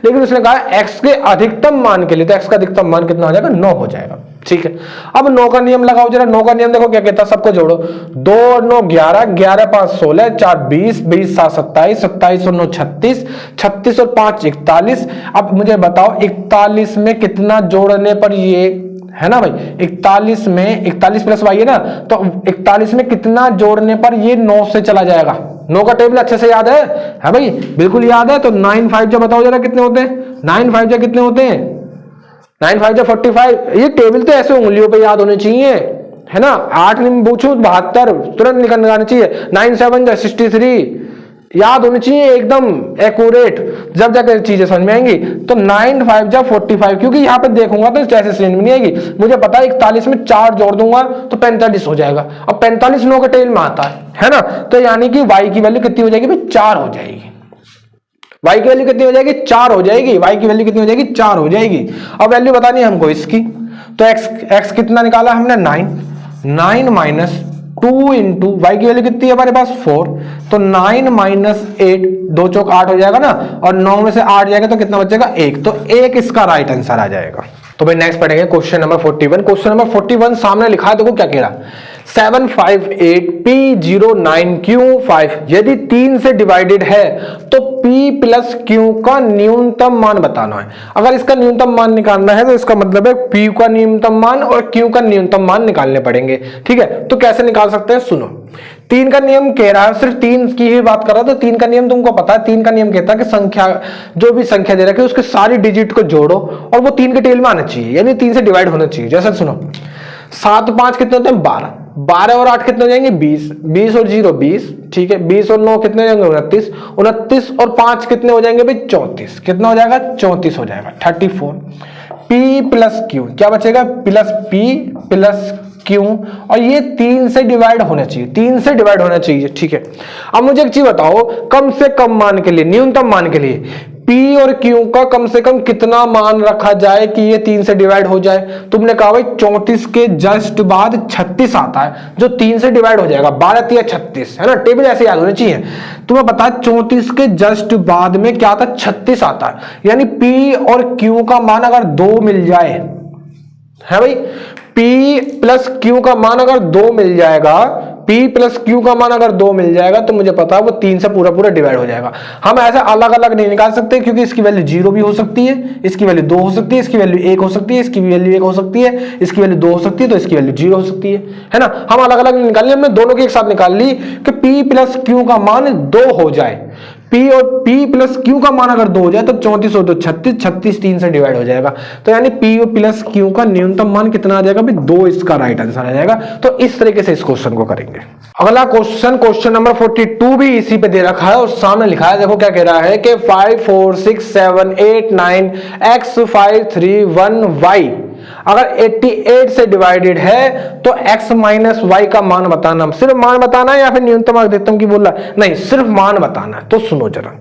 लेकिन उसने कहा x के अधिकतम मान के लिए, तो x का अधिकतम मान कितना हो जाएगा, 9 हो जाएगा, ठीक है। अब 9 का नियम लगाओ जरा, 9 का नियम देखो क्या कहता है, सबको जोड़ो, 2 और 9 11, 11 5 16, 4 20, 20 7 27, 27 और 9 36, 36 और 5 41। अब मुझे बताओ 41 में कितना जोड़ने पर ये है ना भाई, 41 में 41 प्लस वाई है ना, तो 41 में कितना जोड़ने पर ये 9 से चला जाएगा। 9 का टेबल अच्छे से याद है भाई, बिल्कुल याद है। तो 9 5 जो बताओ जरा कितने होते हैं, 9 5 जो कितने होते हैं, 9 5 जो 45। ये टेबल तो ऐसे उंगलियों पे याद होने चाहिए, है ना। 8 में पूछूं 72 तुरंत निकालने चाहिए, 9 7 जो 63 याद होनी चाहिए, एकदम एक्यूरेट, जब जाकर चीजें समझ में आएंगी। तो 9 5 जा 45, क्योंकि यहाँ पे देखूंगा तो ऐसे समझ में नहीं आएगी। मुझे पता है 41 में 4 जोड़ दूंगा तो 45 हो जाएगा। अब 45 9 के टेल में आता है ना, तो यानी कि y की वैल्यू कितनी हो जाएगी भाई, 4 हो जाएगी। y की वैल्यू कितनी हो जाएगी, 4 हो जाएगी। y की वैल्यू कितनी हो जाएगी, 4 हो जाएगी। अब वैल्यू बतानी है हमको इसकी, तो x कितना निकाला हमने, 9 माइनस 2 इंटू वाई की वैल्यू कितनी है हमारे पास, 4, तो 9 माइनस 8, 2 चौक 8 हो जाएगा ना, और 9 में से 8 जाएगा तो कितना बचेगा, 1, तो 1 इसका राइट आंसर आ जाएगा। तो भाई नेक्स्ट पढ़ेंगे क्वेश्चन नंबर 41। क्वेश्चन नंबर 41 सामने लिखा है, देखो क्या कह रहा है, 758P09Q5 यदि 3 से डिवाइडेड है तो P प्लस Q का न्यूनतम मान बताना है। अगर इसका न्यूनतम मान निकालना है तो इसका मतलब है P का न्यूनतम मान और Q का न्यूनतम मान निकालने पड़ेंगे, ठीक है। तो कैसे निकाल सकते हैं, सुनो। 3 का नियम कह रहा है, सिर्फ 3 की ही बात कर रहा है, तो 3 का नियम तुमको पता है। 3 का नियम कहता है कि संख्या, जो भी संख्या दे रखी है उसके सारी डिजिट को जोड़ो और वो 3 के टेल में आना चाहिए, यानी 3 से डिवाइड होना चाहिए। जैसे सुनो, 7 5 कितने होते हैं, 12, 12 और 8 कितने हो जाएंगे, 20, 20 और 0 20, ठीक है। 20 और 9 कितने हो जाएंगे, 29, 29 और 5 कितने हो जाएंगे भाई, 34, कितना हो जाएगा, 34 हो जाएगा, 34। P प्लस Q क्या बचेगा, प्लस P प्लस Q, और ये 3 से डिवाइड होना चाहिए, 3 से डिवाइड होना चाहिए, ठीक है। अब मुझे एक चीज बताओ, कम से कम मान के लिए, न्यूनतम मान के लिए P और Q का कम से कम कितना मान रखा जाए कि ये 3 से डिवाइड हो जाए। तुमने कहा भाई 34 के जस्ट बाद 36 आता है जो 3 से डिवाइड हो जाएगा, 12 3 36, है ना। टेबल ऐसे याद होनी चाहिए। तुम्हें पता है 34 के जस्ट बाद में क्या आता है, 36 आता है, यानी P और Q का मान अगर 2 मिल जाए, है भाई, P प्लस Q का मान अगर 2 मिल जाएगा, P प्लस Q का मान अगर 2 मिल जाएगा तो मुझे पता है वो 3 से पूरा पूरा डिवाइड हो जाएगा। हम ऐसे अलग अलग नहीं निकाल सकते, क्योंकि इसकी वैल्यू 0 भी हो सकती है, इसकी वैल्यू 2 हो सकती है, इसकी वैल्यू 1 हो सकती है, इसकी वैल्यू 1 हो सकती है, इसकी वैल्यू 2 हो सकती है, तो इसकी वैल्यू 0 हो सकती है ना। हम अलग अलग निकाल, हमने दोनों की एक साथ निकाल ली कि P प्लस Q का मान 2 हो जाए। P और P प्लस Q का मान अगर 2 हो जाए तो 34 हो तो 36, 36 3 से डिवाइड हो जाएगा, तो यानी P प्लस Q का न्यूनतम मान कितना आ जाएगा, 2 इसका राइट आंसर आ जाएगा। तो इस तरीके से इस क्वेश्चन को करेंगे। अगला क्वेश्चन, क्वेश्चन नंबर 42 भी इसी पे दे रखा है और सामने लिखा है, देखो क्या कह रहा है कि 5 4 6 7 8 9 x 5 3 1 y अगर 88 से डिवाइडेड है तो x माइनस वाई का मान बताना। सिर्फ मान बताना है या फिर न्यूनतम अधिकतम की बोल रहा है, नहीं, सिर्फ मान बताना है। तो सुनो जरा,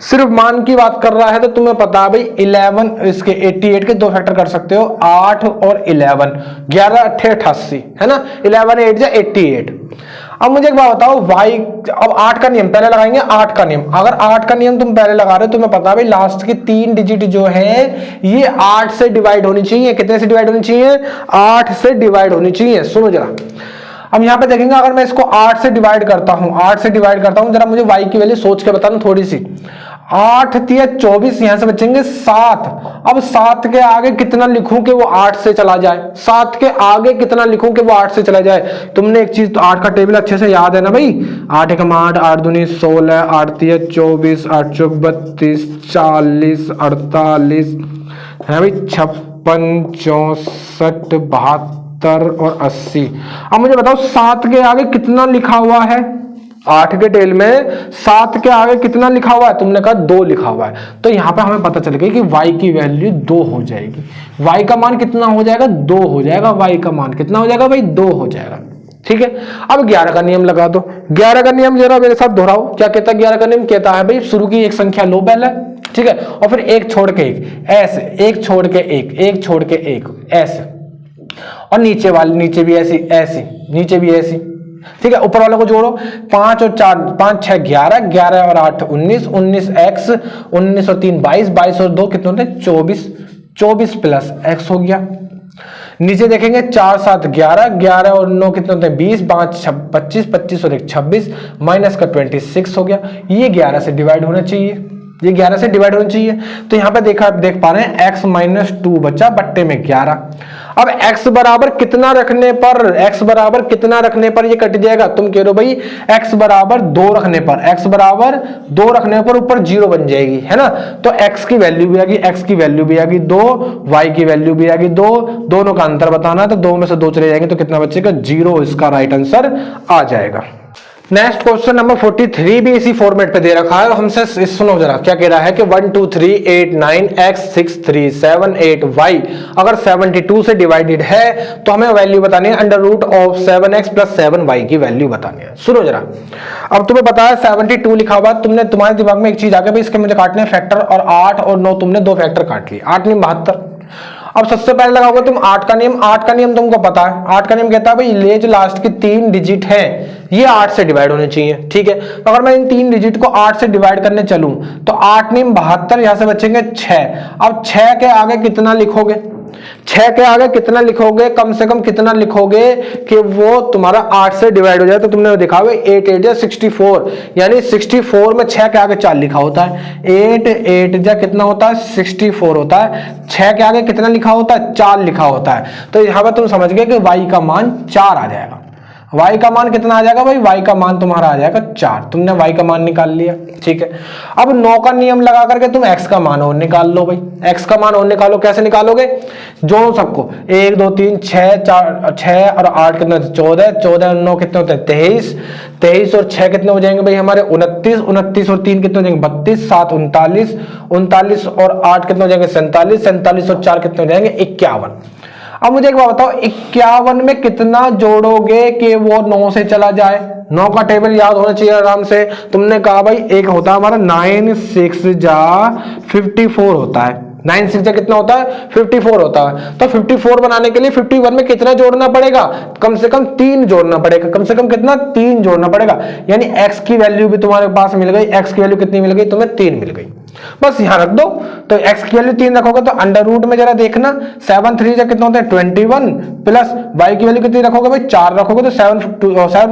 सिर्फ मान की बात कर रहा है तो तुम्हें पता है भाई 11 इसके 88 के दो फैक्टर कर सकते हो, 8 और 11, 11 8 88 है ना, 11 8 जा 88। अब मुझे एक बात बताओ y, अब 8 का नियम पहले लगाएंगे, 8 का नियम, अगर 8 का नियम तुम पहले लगा रहे हो तुम्हें पता है भाई लास्ट की 3 डिजिट जो है ये 8 से डिवाइड होनी चाहिए। कितने से डिवाइड होनी चाहिए? 8 से डिवाइड होनी चाहिए। सुनो जरा, अब यहां पे देखेंगे अगर मैं इसको 8 से डिवाइड करता हूं, 8 से डिवाइड करता हूं, जरा मुझे y की वैल्यू सोच के बताना थोड़ी सी। 8 तिया 24, यहां से बचेंगे 7। अब 7 के आगे कितना लिखूं कि वो 8 से चला जाए? 7 के आगे कितना लिखूं कि वो 8 से चला जाए? तुमने एक चीज तो 8 का टेबल अच्छे से याद है ना भाई, 8 एकम 8, 8 दूनी 16, 8 तिया 24, 8 चौक 32, 40, 48 है भाई, 56, 64, 72 और 80। अब मुझे बताओ 7 के आगे कितना लिखा हुआ है? 8 के टेल में 7 के आगे कितना लिखा हुआ है? तुमने कहा 2 लिखा हुआ है, तो यहां पे हमें पता चल गया कि y की वैल्यू 2 हो जाएगी। y का मान कितना हो जाएगा? 2 हो जाएगा। y का मान कितना हो जाएगा भाई? 2 हो जाएगा। ठीक है, अब 11 का नियम लगा दो। 11 का नियम जरा मेरे साथ दोहराओ, क्या कहता है 11 का नियम? कहता है भाई शुरू की एक संख्या लो पहले, ठीक है, और फिर एक छोड़ के एक, ऐसे, एक छोड़ के एक, एक छोड़ के एक, ऐसे, और नीचे वाली, नीचे भी ऐसी, ऐसी, नीचे भी ऐसी, ठीक है, ऊपर वाले को जोड़ो, 5 और 4, 5 6 11, 11 और 8 19, 19 x, 19 और 3 22, 22 और 2 कितने होते हैं? 24, 24 प्लस x हो गया। नीचे देखेंगे 4 7 11, 11 और 9 कितने होते हैं? 20, 5 25, 25 और 1 26, माइनस का 26 हो गया। ये 11 से डिवाइड होना चाहिए, ये 11 से डिवाइड होना चाहिए। तो यहां पे देखा, देख पा रहे हैं x माइनस 2 बचा बट्टे में 11। अब x बराबर कितना रखने पर, x बराबर कितना रखने पर ये कट जाएगा? तुम कह रहे हो भाई x बराबर 2 रखने पर, x बराबर 2 रखने पर ऊपर 0 बन जाएगी, है ना, तो x की वैल्यू भी आ गई, x की वैल्यू भी आ गई 2, y की वैल्यू भी आ गई 2, दोनों का अंतर बताना है तो 2 में से 2 चले जाएंगे तो कितना बचेगा? 0। इसका राइट आंसर आ जाएगा। नेक्स्ट क्वेश्चन नंबर 43 भी इसी फॉर्मेट पे दे रखा है, हमसे सुनो जरा क्या कह रहा है कि 1 2 3 8 9 x 6 3 7 8 y अगर 72 से डिवाइडेड है तो हमें वैल्यू बतानी है under root of 7x plus 7y की वैल्यू बतानी है। सुनो जरा, अब तुम्हें पता है 72 लिखा हुआ, तुमने तुम्हारे दिमाग में एक चीज आ गई, इसके मुझे काटने फैक्टर, और 8 और 9 तुमने 2 फैक्टर काट लिए, 8 9 72। अब सबसे पहले लगाओगे तुम 8 का नियम। 8 का नियम तुमको पता है, 8 का नियम कहता है भाई ले जो लास्ट की 3 डिजिट है ये 8 से डिवाइड होने चाहिए, ठीक है। तो अगर मैं इन 3 डिजिट को 8 से डिवाइड करने चलूं तो 8 नियम 72, यहां से बचेंगे 6। अब 6 के आगे कितना लिखोगे? 6 के आगे कितना लिखोगे? कम से कम कितना लिखोगे कि वो तुम्हारा 8 से डिवाइड हो जाए? तो तुमने देखा हुआ 8 8 जा 64, यानी 64 में 6 के आगे 4 लिखा होता है, 8 8 जा कितना होता है? 64 होता है। 6 के आगे कितना लिखा होता है? 4 लिखा होता है। तो यहां पर तुम समझ गए कि y का मान 4 आ जाएगा। y का मान कितना आ जाएगा भाई? y का मान तुम्हारा आ जाएगा 4। तुमने y का मान निकाल लिया, ठीक है। अब 9 का नियम लगा करके तुम x का मान और निकाल लो भाई, x का मान और निकालो। कैसे निकालोगे? जोड़ो सबको, 1 2 3 6 4 6 और 8 कितने होते हैं? 14, 14 और 9 कितने होते हैं? 23, 23 और 6 कितने हो जाएंगे भाई हमारे? 29, 29 और 3 कितने हो जाएंगे? 32, 7 39, 39 और 8 कितने हो जाएंगे? 47, 47 और 4 कितने हो जाएंगे? 51। अब मुझे एक बात बताओ, 51 में कितना जोड़ोगे कि वो 9 से चला जाए? 9 का टेबल याद होना चाहिए आराम से। तुमने कहा भाई एक होता है हमारा 9 6 जा 54 होता है, 9 6 जा कितना होता है? 54 होता है। तो 54 बनाने के लिए 51 में कितना जोड़ना पड़ेगा? कम से कम 3 जोड़ना पड़ेगा। कम से कम कितना? 3 जोड़ना पड़ेगा। यानी x की वैल्यू भी तुम्हारे पास मिल गई। x की वैल्यू कितनी मिल गई? तुम्हें 3 मिल गई। बस यहां रख दो। तो x की वैल्यू 3 रखोगे तो अंडर रूट में जरा देखना, 7 3 जा कितना होता है? 21 प्लस y की वैल्यू कितनी रखोगे भाई? 4 रखोगे तो 7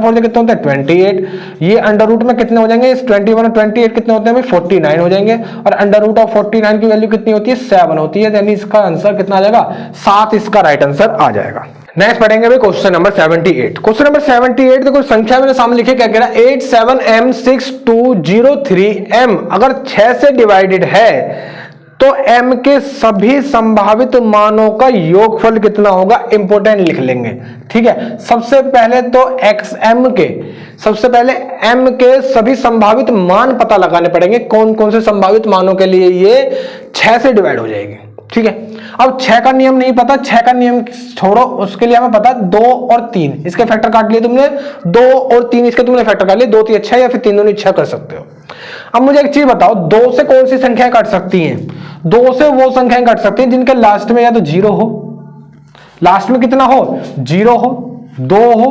4 जा कितने होते हैं? 28। ये अंडर रूट में कितने हो जाएंगे? इस 21 और 28 कितने होते हैं भाई? 49 हो जाएंगे। और अंडर रूट ऑफ 49 की वैल्यू कितनी होती है? 7 होती है। यानी इसका आंसर कितना आ जाएगा? 7 इसका राइट आंसर आ जाएगा। नेक्स्ट पढ़ेंगे भाई क्वेश्चन नंबर 78। क्वेश्चन नंबर 78 देखो संख्या मेरे सामने लिखे, क्या कह रहा है? 87m6203m अगर 6 से डिवाइडेड है तो m के सभी संभावित मानों का योगफल कितना होगा? इंपोर्टेंट लिख लेंगे, ठीक है। सबसे पहले तो सबसे पहले m के सभी संभावित मान पता लगाने पड़ेंगे। कौन कौन से संभावित मानों के लिए ये 6 से डिवाइड हो जाएगी, ठीक है। अब 6 का नियम नहीं पता, 6 का नियम छोड़ो, उसके लिए हमें पता 2 और 3 इसके फैक्टर काट लिए तुमने, 2 और 3 इसके तुमने फैक्टर काट लिए, 2 3 6 या फिर 3 दूनी 6 कर सकते हो। अब मुझे एक चीज बताओ, 2 से कौन सी संख्याएं कट सकती हैं? 2 से वो संख्याएं कट सकती हैं जिनके लास्ट में या तो 0 हो, लास्ट में कितना हो, 0 हो, 2 हो,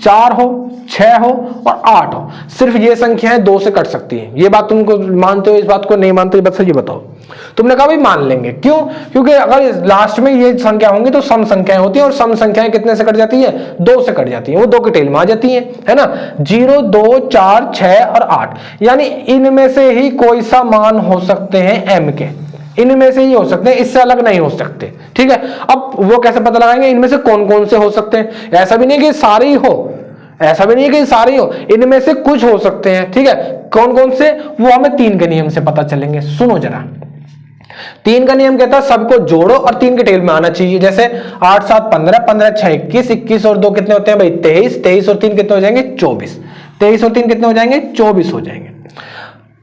4 हो, 6 हो और 8 हो। सिर्फ ये संख्याएं 2 से कट सकती हैं। ये बात तुमको मानते हो, इस बात को नहीं मानते? बस ये बताओ। तुमने कहा भाई मान लेंगे, क्यों? क्योंकि अगर लास्ट में ये संख्या होंगी तो सम संख्याएं होती हैं, और सम संख्याएं कितने से कट जाती है? 2 से कट जाती है, वो 2 की टेल में आ जाती है, है ना। 0, 2, 4, 6 और 8, यानी इनमें से ही कोई सा मान हो सकते हैं m के, इनमें से ही हो सकते हैं, इससे अलग नहीं हो सकते, ठीक है। अब वो कैसे पता लगाएंगे इनमें से कौन कौन से हो सकते हैं? ऐसा भी नहीं कि सारे ही हो, ऐसा भी नहीं कि सारे ही हो, इनमें से कुछ हो सकते हैं, ठीक है। कौन कौन से, वो हमें 3 के नियम से पता चलेंगे। सुनो जरा, 3 का नियम कहता है सबको जोड़ो और 3 के टेल में आना चाहिए। जैसे 8, 7, 15, 15, 6, 21, 21 और 2 कितने होते हैं भाई? 23, 23 और 3 कितने हो जाएंगे? 24, 23 और 3 कितने हो जाएंगे? 24 हो जाएंगे।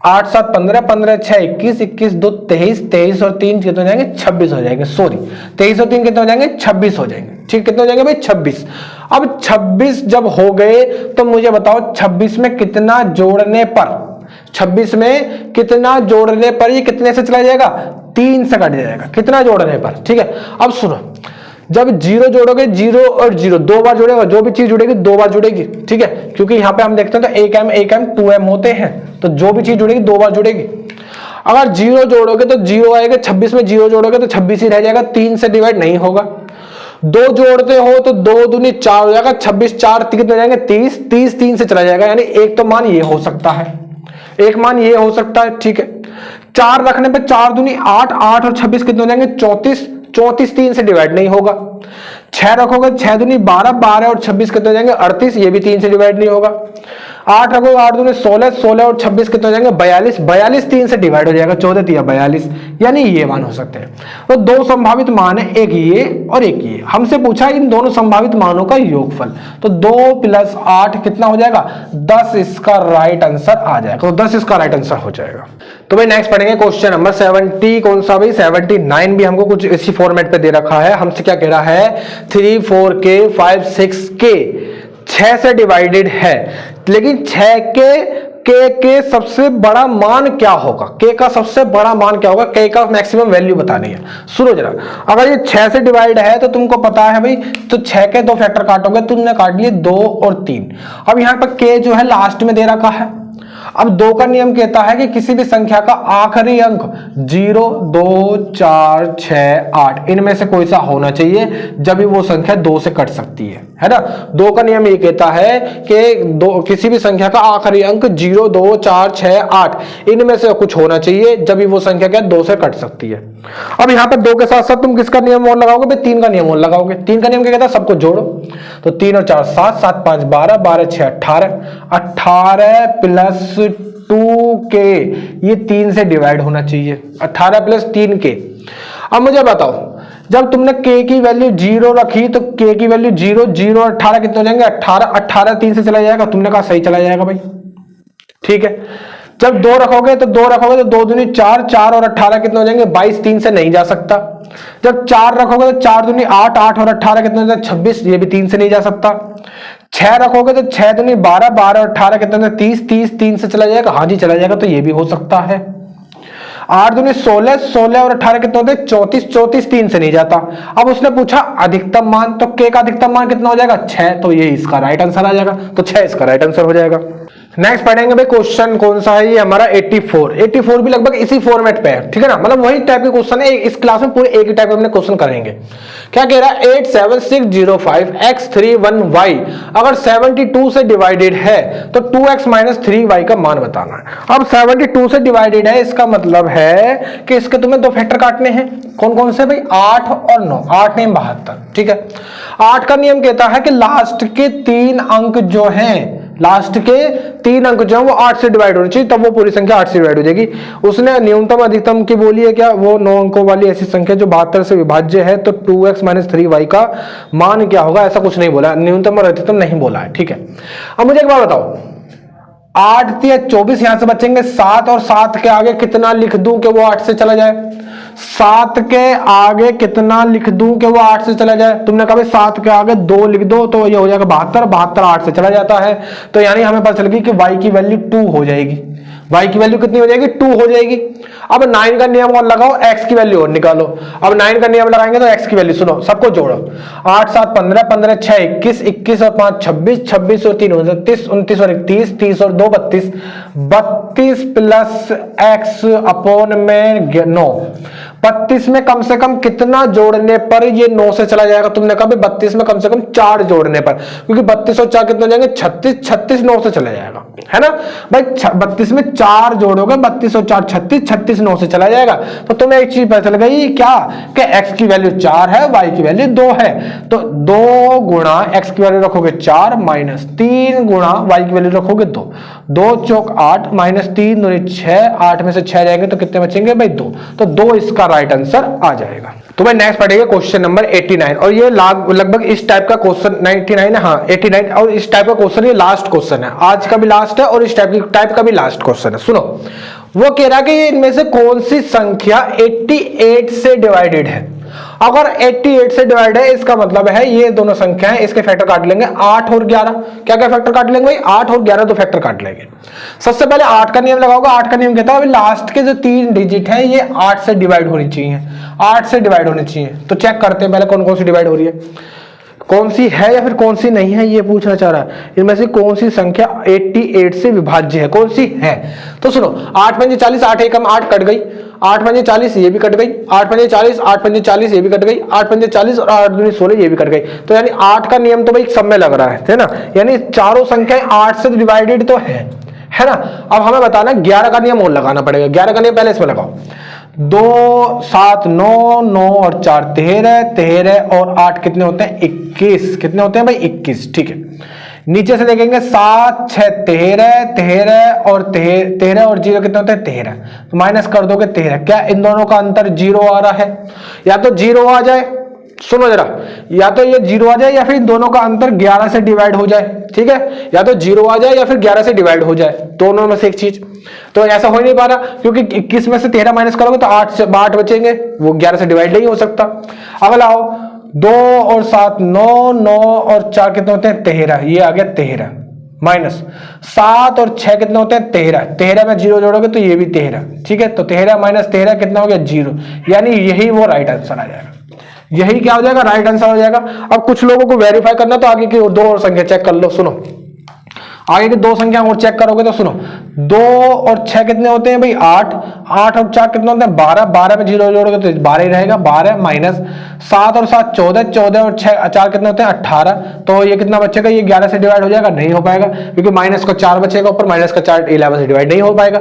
8, 7, 15, 15, 6, 21, 21, 2, 23, 23 और 3 कितने हो जाएंगे? 26 हो जाएंगे। सॉरी, 23 और 3 कितने हो जाएंगे? 26 हो जाएंगे, ठीक। कितने हो जाएंगे भाई? 26। अब 26 जब हो गए तो मुझे बताओ 26 में कितना जोड़ने पर, 26 में कितना जोड़ने पर ये कितने से चला जाएगा? 3 से कट जाएगा। कितना जोड़ने पर, ठीक है। अब सुनो, जब 0 जोड़ोगे, 0 और 0 2 बार जुड़ेगा, जो भी चीज जुड़ेगी 2 बार जुड़ेगी, ठीक है। क्योंकि यहां पे हम देखते हैं तो 1m 1m 2m होते हैं, तो जो भी चीज जुड़ेगी 2 बार जुड़ेगी। अगर 0 जोड़ोगे तो 0 आएगा, 26 में 0 जोड़ोगे तो 26 ही रह जाएगा, 3 से डिवाइड नहीं होगा। 2 जोड़ते हो तो 2 दूनी 4 हो जाएगा, 26 4 कितने हो जाएंगे? 30, 30 3 से चला जाएगा, यानी एक तो मान ये हो सकता है, एक मान ये हो सकता है, ठीक है। 4 रखने पे 4 दूनी 8, 8 और 26 कितने हो जाएंगे? 34, 34 3 से डिवाइड नहीं होगा। 6 रखोगे 6 दूनी 12, 12 और 26 कितने हो जाएंगे? 38, ये भी 3 से डिवाइड नहीं होगा। 8 रखोगे 8 दूनी 16, 16 और 26 कितने हो जाएंगे? 42, 42 3 से डिवाइड हो जाएगा, 14 3 42, यानी ये मान हो सकते हैं। तो 2 संभावित मान है, एक ये और एक ये। हमसे पूछा इन दोनों संभावित मानों का योगफल, तो 2 + 8 कितना हो जाएगा? 10 इसका राइट आंसर आ जाएगा, तो 10 इसका राइट आंसर हो जाएगा। तो भाई नेक्स्ट पढ़ेंगे क्वेश्चन नंबर 70। कौन सा भाई? 79 भी हमको कुछ इसी फॉर्मेट पे दे रखा है। हमसे क्या कह रहा है? 3, 4k 5, 6k 6 से डिवाइडेड है, लेकिन 6k के सबसे बड़ा मान क्या होगा? k का सबसे बड़ा मान क्या होगा? k का मैक्सिमम वैल्यू बतानी है। सुनो जरा, अगर ये 6 से डिवाइड है तो तुमको पता है भाई, तो 6 के 2 फैक्टर काटोगे, तुमने काट लिए 2 और 3। अब यहाँ पर k जो है लास्ट में दे रखा है। अब 2 का नियम कहता है कि किसी भी संख्या का आखिरी अंक 0, 2, 4, 6, 8 इनमें से कोई सा होना चाहिए, जब भी वो संख्या 2 से कट सकती है ना। 2 का नियम ये कहता है कि किसी भी संख्या का आखिरी अंक 0, 2, 4, 6, 8 इनमें से कुछ होना चाहिए, जब भी वो संख्या क्या 2 से कट सकती है। अब यहाँ पे 2 के साथ साथ तुम किसका नियम और लगाओगे? 3 का नियम और लगाओगे। 3 का नियम क्या कहता है? सबको जोड़ो, तो 3 और 4 7, 7 5 12, 12 6 18, 18 + 2k ये 3 से डिवाइड होना चाहिए, 18 + 3k। अब मुझे बताओ, जब तुमने k की वैल्यू 0 रखी तो k की वैल्यू 0, 0 और 18 कितने हो जाएंगे? 18, 18 3 से चला जाएगा। तुमने कहा सही चला जाएगा भाई, ठीक है। जब 2 रखोगे तो 2 दूनी 4, 4 और 18 कितने हो जाएंगे? 22 3 से नहीं जा सकता। जब 4 रखोगे तो 4 दूनी 8, 8 और 18 कितने हो जाएंगे? 26, ये भी 3 से नहीं जा सकता। 6 रखोगे तो 6 दूनी 12, 12 और 18 कितने हो जाएंगे? 30, 30 3 से चला जाएगा। हाँ जी चला जाएगा, तो ये भी हो सकता है। 8 दूनी 16, 16 और 18 कितने होते हैं? 34, 34 3 से नहीं जाता। अब उसने पूछा अधिकतम मान, तो k का अधिकतम मान कितना हो जाएगा? 6, तो ये इसका राइट आंसर आ जाएगा, तो 6 इसका राइट आंसर हो जाएगा। नेक्स्ट पढ़ेंगे भाई क्वेश्चन कौन सा है? ये हमारा 84 भी लगभग इसी फॉर्मेट पे है, ठीक है ना। मतलब वही टाइप के क्वेश्चन है, इस क्लास में पूरे एक ही टाइप के अपने क्वेश्चन करेंगे। क्या कह रहा है? 87605 x31y अगर 72 से डिवाइडेड है तो 2x - 3y का मान बताना है। अब 72 से डिवाइडेड है, इसका मतलब है कि इसके तुम्हें 2 फैक्टर काटने हैं। कौन कौन से भाई? 8 और 9, 8 9 72, ठीक है। 8 का नियम कहता है कि लास्ट के 3 अंक जो हैं, लास्ट के 3 अंक जो है वो 8 से डिवाइड होने चाहिए, तब वो पूरी संख्या 8 से डिवाइड हो जाएगी। उसने न्यूनतम अधिकतम की बोली है क्या? वो 9 अंकों वाली ऐसी संख्या जो 72 से विभाज्य है, तो 2x - 3y का मान क्या होगा? ऐसा कुछ नहीं बोला, न्यूनतम और अधिकतम नहीं बोला है, ठीक है। अब मुझे एक बात बताओ, 8 या 24 यहां से बचेंगे, 7 और 7 के आगे कितना लिख दूं कि वो 8 से चला जाए? 7 के आगे कितना लिख दूं कि वो 8 से चला जाए? तुमने कहा 7 के आगे 2 लिख दो तो ये हो जाएगा 72, 72 8 से चला जाता है, तो यानी हमें पता चल गई कि y की वैल्यू 2 हो जाएगी। y की वैल्यू कितनी हो जाएगी 2 हो जाएगी। अब 9 का नियम और लगाओ, x की वैल्यू और निकालो। अब 9 का नियम लगाएंगे तो x की वैल्यू सुनो, सबको जोड़ो, 8 7 15, 15 6 21, 21 और 5 26, 26 और 3 29, 29 और 31, 30 और 2 32, 32 प्लस x अपॉन में 9। 32 में कम से कम कितना जोड़ने पर ये 9 से चला जाएगा? तुमने कहा 32 में कम से कम 4 जोड़ने पर, क्योंकि 32 और 4 कितने हो जाएंगे? 36, 36 9 से चला जाएगा, है ना भाई। 32 में 4 जोड़ोगे, 32 और 4 36, 36 9 से चला जाएगा। तो तुम्हें एक चीज पता चल गई क्या, कि x की वैल्यू 4 है, y की वैल्यू 2 है। तो 2 गुणा x की वैल्यू रखोगे 4 माइनस 3 गुणा y की वैल्यू रखोगे 2, 2 चौक 8 माइनस 3 दूनी 6, 8 में से 6 जाएंगे तो कितने बचेंगे भाई? 2। तो 2 इसका राइट आंसर आ जाएगा। तो भाई नेक्स्ट पढ़ेगा क्वेश्चन नंबर 89, और ये लगभग इस टाइप का क्वेश्चन 99 है, हाँ 89, और इस टाइप का क्वेश्चन ये लास्ट क्वेश्चन है, आज का भी लास्ट है और इस टाइप का भी लास्ट क्वेश्चन है। सुनो, वो कह रहा है कि इनमें से कौन सी संख्या 88 से डिवाइडेड है। अगर 88 से डिवाइड है, इसका मतलब है ये दोनों संख्याएं, इसके फैक्टर काट लेंगे 8 और 11। क्या क्या फैक्टर काट लेंगे भाई? 8 और 11 दो फैक्टर काट लेंगे। सबसे पहले 8 का नियम लगाओगे। 8 का नियम कहता है लास्ट के जो 3 डिजिट है ये 8 से डिवाइड होनी चाहिए, 8 से डिवाइड होनी चाहिए। तो चेक करते हैं पहले कौन कौन सी डिवाइड हो रही है, कौन सी है या फिर कौन सी नहीं है, ये पूछना चाह रहा है। इनमें से कौन सी संख्या 88 से विभाज्य है, कौन सी है? तो सुनो, 8 पंजे 40, 8 एकम 8 कट गई, 8 पंजे 40 ये भी कट गई, 8 पंजे 40, 8 पंजे 40 ये भी कट गई, 8 पंजे 40 और 8 दूनी 16 ये भी कट गई। तो यानी 8 का नियम तो भाई सब में लग रहा है ना, यानी चारों संख्याएं 8 से डिवाइडेड तो है ना। अब हमें बताना 11 का नियम और लगाना पड़ेगा। 11 का नियम पहले इसमें लगाओ, 2 7 9, 9 और 4 13, 13 और 8 कितने होते हैं? 21। कितने होते हैं भाई? 21। ठीक है, नीचे से देखेंगे 7 6 13, 13 और 13 और 0 कितने होते हैं? 13। तो माइनस कर दोगे 13। क्या इन दोनों का अंतर 0 आ रहा है? या तो 0 आ जाए, सुनो जरा, या तो ये 0 आ जाए या फिर इन दोनों का अंतर 11 से डिवाइड हो जाए। ठीक है, या तो 0 आ जाए या फिर 11 से डिवाइड हो जाए, दोनों में से एक चीज। तो ऐसा हो ही नहीं पा रहा, क्योंकि 21 में से 13 माइनस करोगे तो 8 बचेंगे, वो 11 से डिवाइड नहीं हो सकता। अब लाओ 2 और 7 9, 9 और 4 कितने होते हैं? 13। ये आ गया 13 माइनस 7 और 6 कितने होते हैं? 13। 13 में 0 जोड़ोगे तो ये भी 13। ठीक है, तो 13 माइनस 13 कितना हो गया? 0। यानी यही वो राइट आंसर आ जाएगा, यही क्या हो जाएगा? राइट आंसर हो जाएगा। अब कुछ लोगों को वेरीफाई करना, तो आगे की 2 और संख्या चेक कर लो। सुनो, आगे की 2 संख्या और चेक करोगे तो सुनो, 2 और 6 कितने होते हैं भाई? 8। 8 और 4 कितने होते हैं? 12। 12 में 0 जोड़ोगे तो 12 ही रहेगा, 12 माइनस 7 और 7 14, 14 और 4 कितने होते हैं? 18। तो ये कितना बचेगा? ये 11 से डिवाइड हो जाएगा? नहीं हो पाएगा, क्योंकि माइनस का 4 बचेगा ऊपर, माइनस का 4 11 से डिवाइड नहीं हो पाएगा।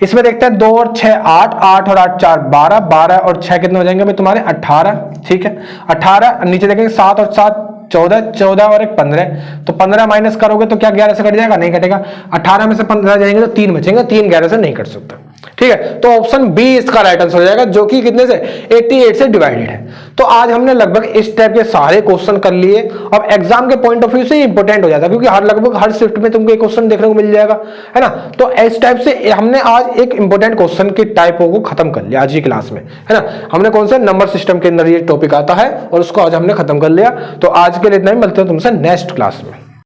इसमें देखते हैं 2 और 6 8, 8 और 8 4 12, 12 और 6 कितने हो जाएंगे भाई तुम्हारे? 18। ठीक है, 18। नीचे देखेंगे 7 और 7 14, 14 और 1 15। तो 15 माइनस करोगे तो क्या 11 से कट जाएगा? नहीं कटेगा। 18 में से 15 जाएंगे तो 3 बचेंगे, 3 11 से नहीं कट सकता। ठीक है, तो ऑप्शन बी इसका राइट आंसर हो जाएगा, जो कि कितने से? 88 से डिवाइडेड है। तो आज हमने लगभग इस टाइप के सारे क्वेश्चन कर लिए। अब एग्जाम के पॉइंट ऑफ व्यू से इंपॉर्टेंट हो जाता है, क्योंकि लगभग हर शिफ्ट में तुमको एक क्वेश्चन देखने को मिल जाएगा, है ना। तो इस टाइप से हमने आज एक इंपॉर्टेंट क्वेश्चन की टाइपों को खत्म कर लिया आज की क्लास में, है ना। हमने कौन से नंबर सिस्टम के अंदर ये टॉपिक आता है और उसको आज हमने खत्म कर लिया। तो आज के लिए इतना ही, मिलते हैं तुमसे नेक्स्ट क्लास में।